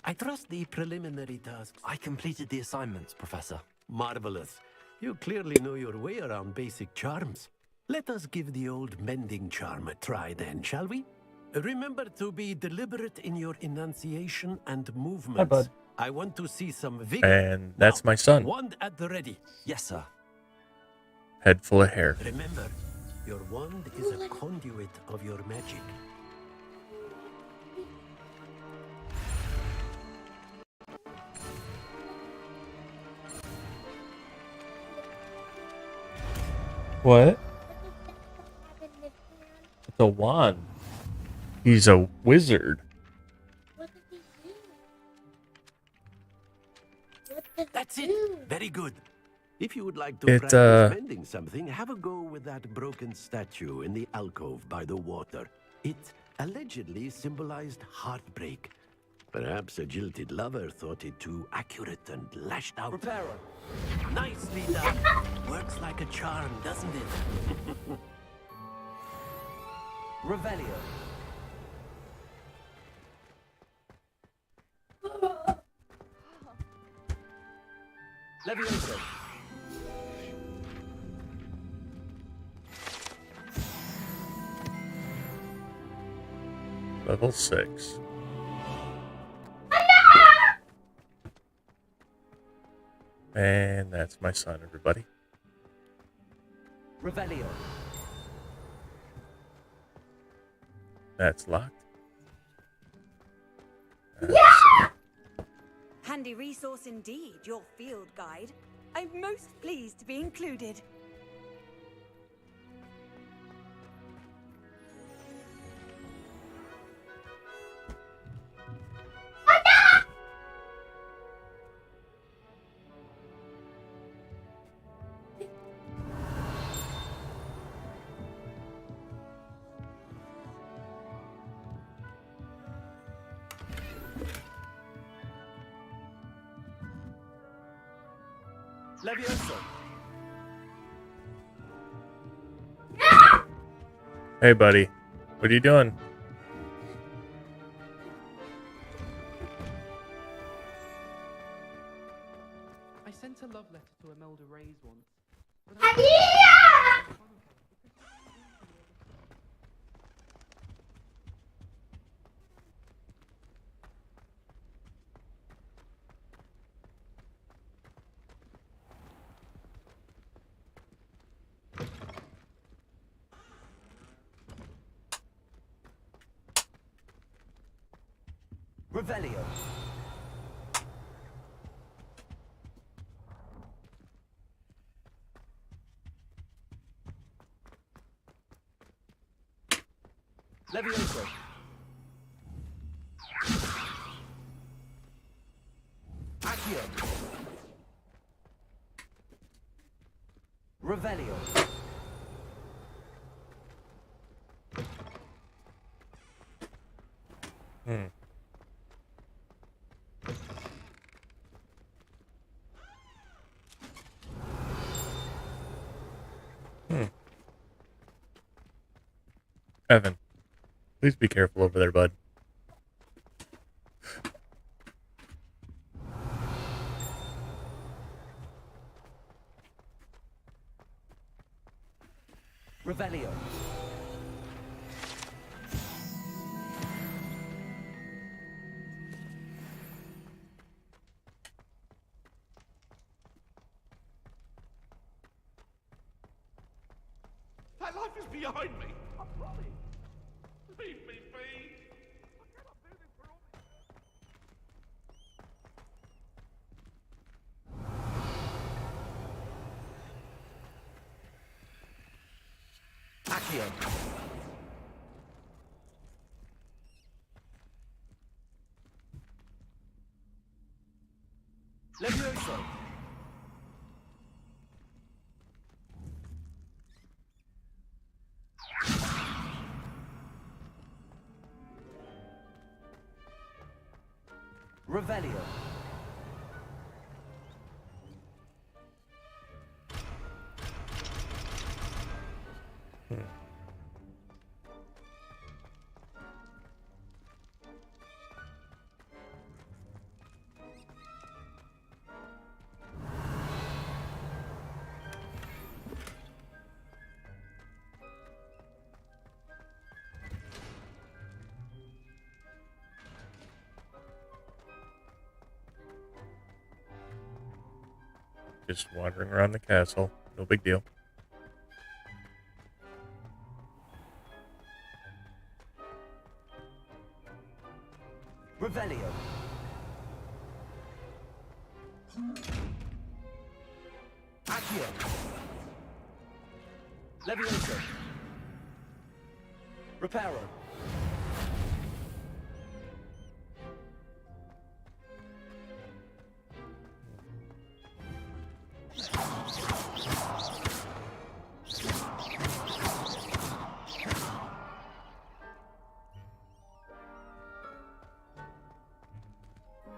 I trust the preliminary tasks. I completed the assignments, Professor. Marvelous. You clearly know your way around basic charms. Let us give the old mending charm a try then, shall we? Remember to be deliberate in your enunciation and movements. Hi, bud. I want to see some vigor. And that's my son. Wand at the ready. Yes, sir. Head full of hair. Remember, your wand is a conduit of your magic. What? It's a wand. He's a wizard. That's it. Very good. If you would like to It, practice mending something, have a go with that broken statue in the alcove by the water. It allegedly symbolized heartbreak. Perhaps a jilted lover thought it too accurate and lashed out. Reparo. Nicely done. Works like a charm, doesn't it? Revelio. Levioso. Level 6. And that's my son, everybody. Revelio. That's locked. Handy resource indeed, your field guide. I'm most pleased to be included. Levioso. Hey, buddy. What are you doing? I sent a love letter to Imelda Reyes once. Revelio. Levioso. Accio. Revelio. Hmm. Evan, please be careful over there, bud. Revelio. That life is behind me. I promise. Leave me be. I cannot do this for all Accio. Levioso. Revelio. Just wandering around the castle. No big deal. Revelio. Accio. Levioso. Reparo.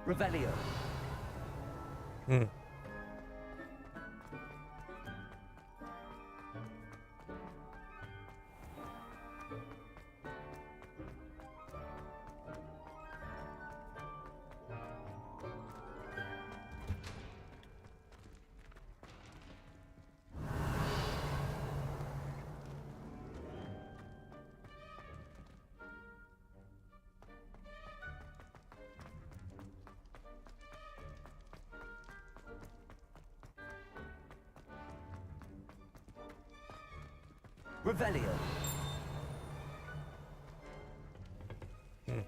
Revelio. Hmm. Revelio. Hmm.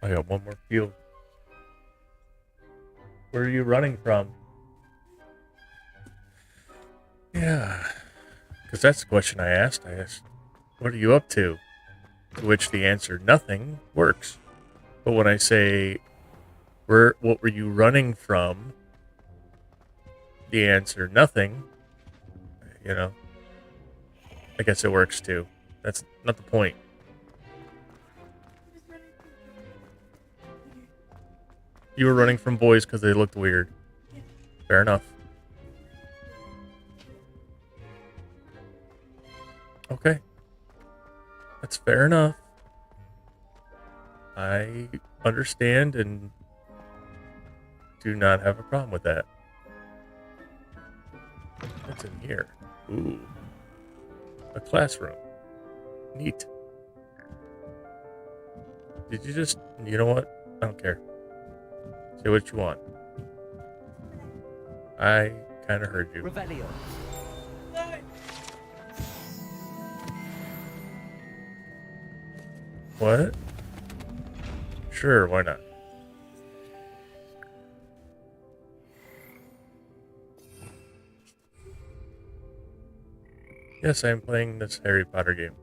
I got one more field. Where are you running from? Yeah, because that's the question I asked. I asked, what are you up to? To which the answer, nothing, works. But when I say, what were you running from? The answer, nothing. You know, I guess it works too. That's not the point. You were running from boys because they looked weird. Fair enough. Okay. That's fair enough. I understand and do not have a problem with that. What's in here? Ooh. A classroom. Neat. Did you just... You know what? I don't care. Say what you want. I kind of heard you. Revelio. What? Sure, why not? Yes, I am playing this Harry Potter game.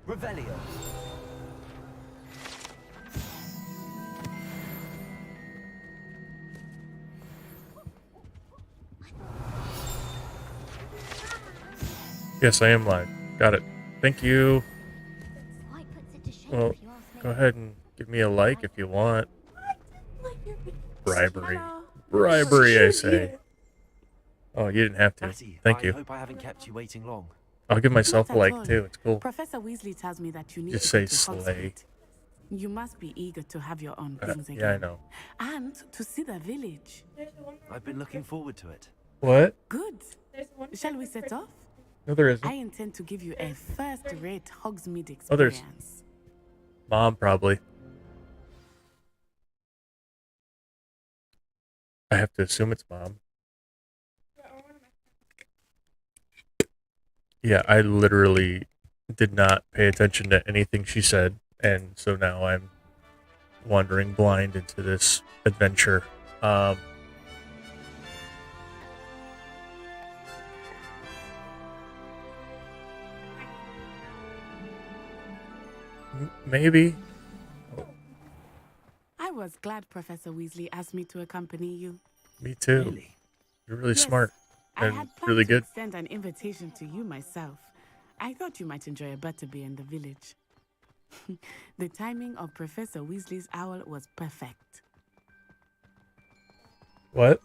Revelio. Yes, I am live. Got it. Thank you. Quite puts it to shame Well, if you ask me. go ahead and give me a like if you want. Bribery. Bribery, I say. Oh, you didn't have to. Natty, Thank you. I hope I haven't kept you waiting long. I'll give myself Not a at like all. too. It's cool. Professor Weasley tells me that you need Just to say go to slay. Hogsmeade. You must be eager to have your own things again. Yeah, I know. And to see the village. I've been looking forward to it. What? Good. Shall we set off? No, there isn't. I intend to give you a first-rate Hogsmeade experience. Oh, there's Mom, probably. I have to assume it's Mom. Yeah, I literally did not pay attention to anything she said, and so now I'm wandering blind into this adventure. Maybe. I was glad Professor Weasley asked me to accompany you. Me too. Really? You're really Yes, smart I and had planned really to good. extend an invitation to you myself. I thought you might enjoy a butterbeer in the village. The timing of Professor Weasley's owl was perfect. What?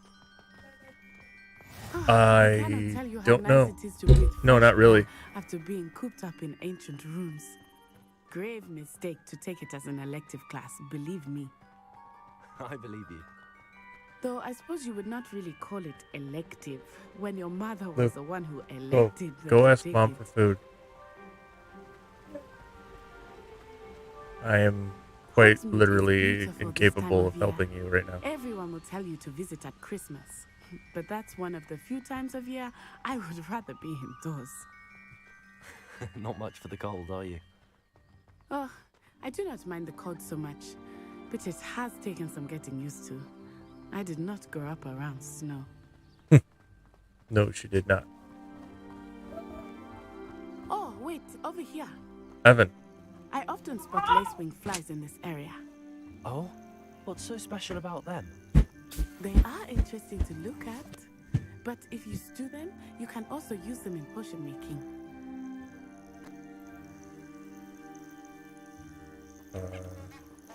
cannot I tell you how don't nice know. it is to breathe No, fresh not really. air after being cooped up in ancient rooms. Grave mistake to take it as an elective class, believe me. I believe you. Though I suppose you would not really call it elective when your mother was Luke, the one who Go, elected them go to ask take Mom it. for food. I am quite Hogsmeade is literally beautiful this time incapable of year. helping you right now. Everyone will tell you to visit at Christmas, but that's one of the few times of year I would rather be indoors. Not much for the cold, are you? Oh, I do not mind the cold so much, but it has taken some getting used to. I did not grow up around snow. No, she did not. Oh, wait, over here. Evan. I often spot lacewing flies in this area. Oh? What's so special about them? They are interesting to look at, but if you stew them, you can also use them in potion making.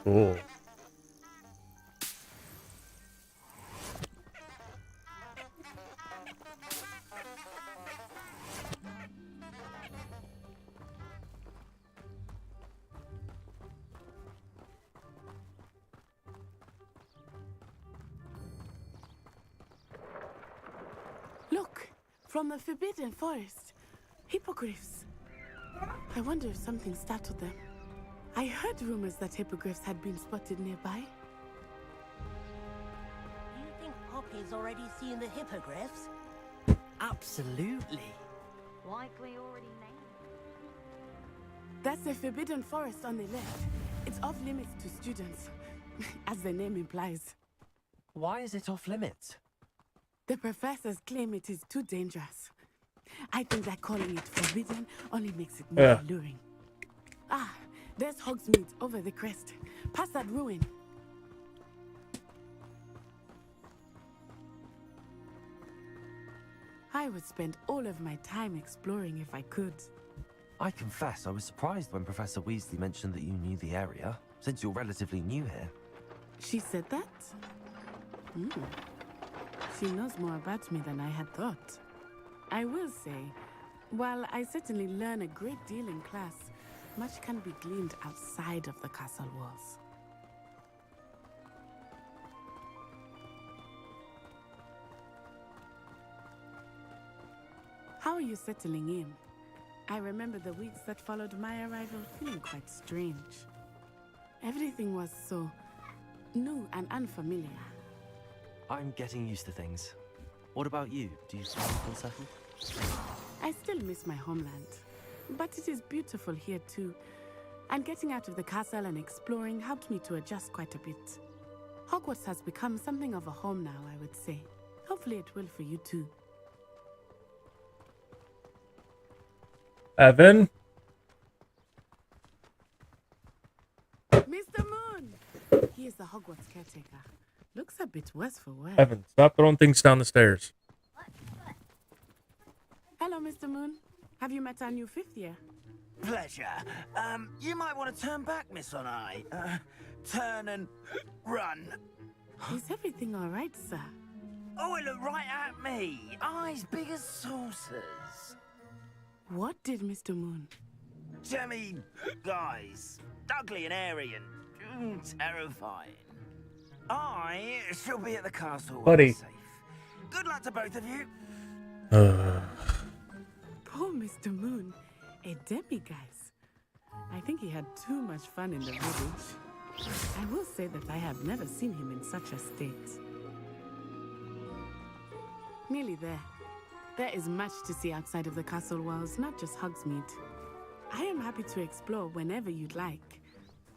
Cool. Look, from the Forbidden Forest, hippogriffs. I wonder if something startled them. I heard rumors that hippogriffs had been spotted nearby. You think Poppy's already seen the hippogriffs? Absolutely. Like we already know. That's the Forbidden Forest on the left. It's off limits to students, as the name implies. Why is it off limits? The professors claim it is too dangerous. I think that calling it forbidden only makes it more alluring. Ah, there's Hogsmeade over the crest. Past that ruin. I would spend all of my time exploring if I could. I confess, I was surprised when Professor Weasley mentioned that you knew the area, since you're relatively new here. She said that? She knows more about me than I had thought. I will say, while I certainly learn a great deal in class, much can be gleaned outside of the castle walls. How are you settling in? I remember the weeks that followed my arrival feeling quite strange. Everything was so new and unfamiliar. I'm getting used to things. What about you? Do you feel settled? I still miss my homeland, but it is beautiful here too. And getting out of the castle and exploring helped me to adjust quite a bit. Hogwarts has become something of a home now, I would say. Hopefully it will for you too. Evan? Mr. Moon! He is the Hogwarts caretaker. Looks a bit worse for wear. Evan, stop throwing things down the stairs. Hello, Mr. Moon. Have you met our new 5th year? Pleasure. You might want to turn back, Miss Onai. Turn and run. Is everything all right, sir? Oh, it looked right at me. Eyes big as saucers. What did Mr. Moon? I mean, guys, ugly and airy and terrifying. I shall be at the castle when Buddy. I'm safe. Good luck to both of you. Poor Mr. Moon, a demiguise. I think he had too much fun in the village. I will say that I have never seen him in such a state. Nearly there. There is much to see outside of the castle walls, not just Hogsmeade. I am happy to explore whenever you'd like.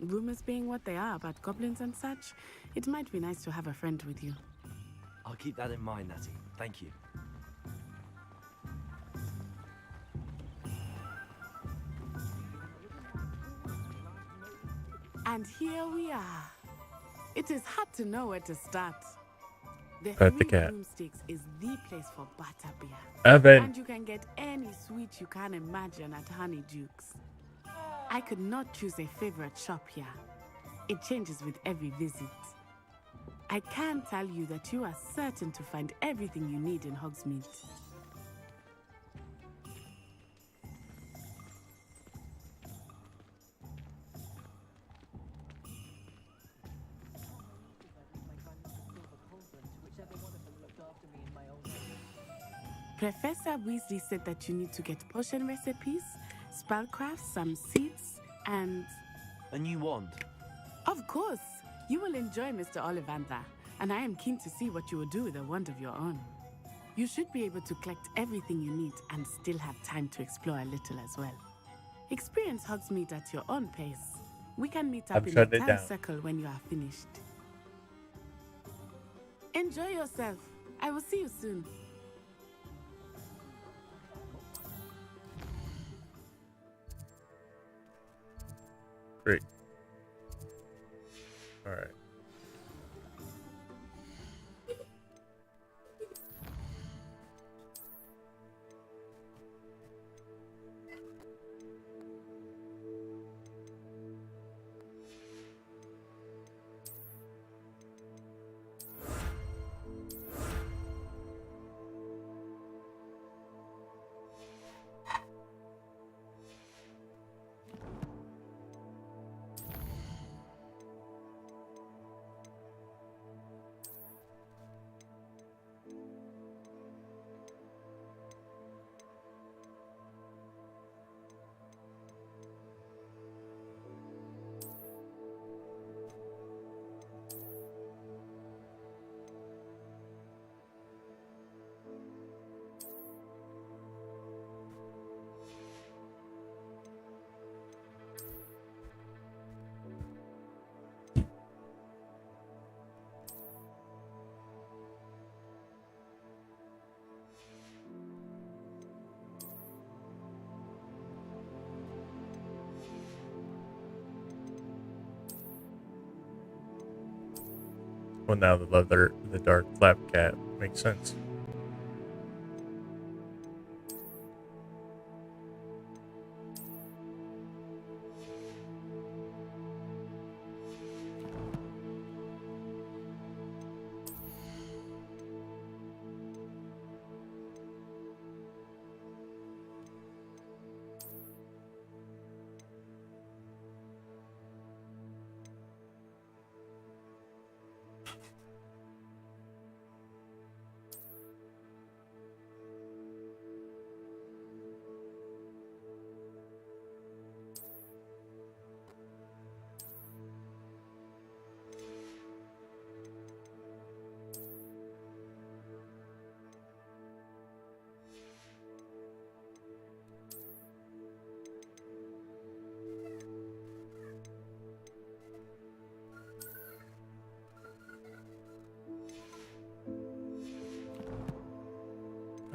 Rumors being what they are about goblins and such, it might be nice to have a friend with you. I'll keep that in mind, Natty. Thank you. And here we are. It is hard to know where to start. The Pet the Three cat. Broomsticks is the place for butterbeer. Evan. And you can get any sweet you can imagine at Honeydukes. I could not choose a favorite shop here. It changes with every visit. I can tell you that you are certain to find everything you need in Hogsmeade. Professor Weasley said that you need to get potion recipes, spellcrafts, some seeds, and... A new wand. Of course! You will enjoy Mr. Ollivander, and I am keen to see what you will do with a wand of your own. You should be able to collect everything you need and still have time to explore a little as well. Experience Hogsmeade at your own pace. We can meet up I'm in the shutting it town down. circle when you are finished. Enjoy yourself. I will see you soon. Great. All right. Well, now the dark flap cat makes sense.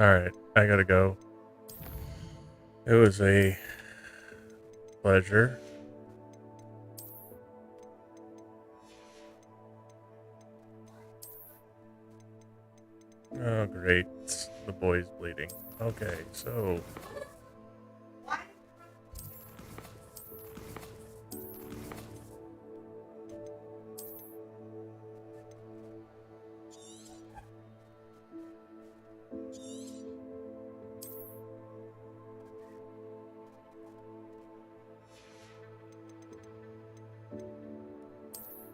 Alright, I gotta go. It was a pleasure. Oh, great. The boy's bleeding. Okay, so...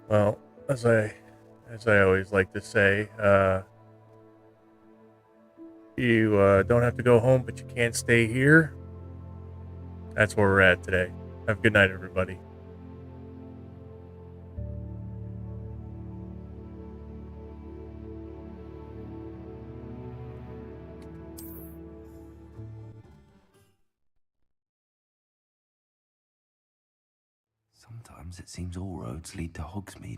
Well, as I always like to say, you don't have to go home, but you can't stay here. That's where we're at today. Have a good night, everybody. Sometimes it seems all roads lead to Hogsmeade.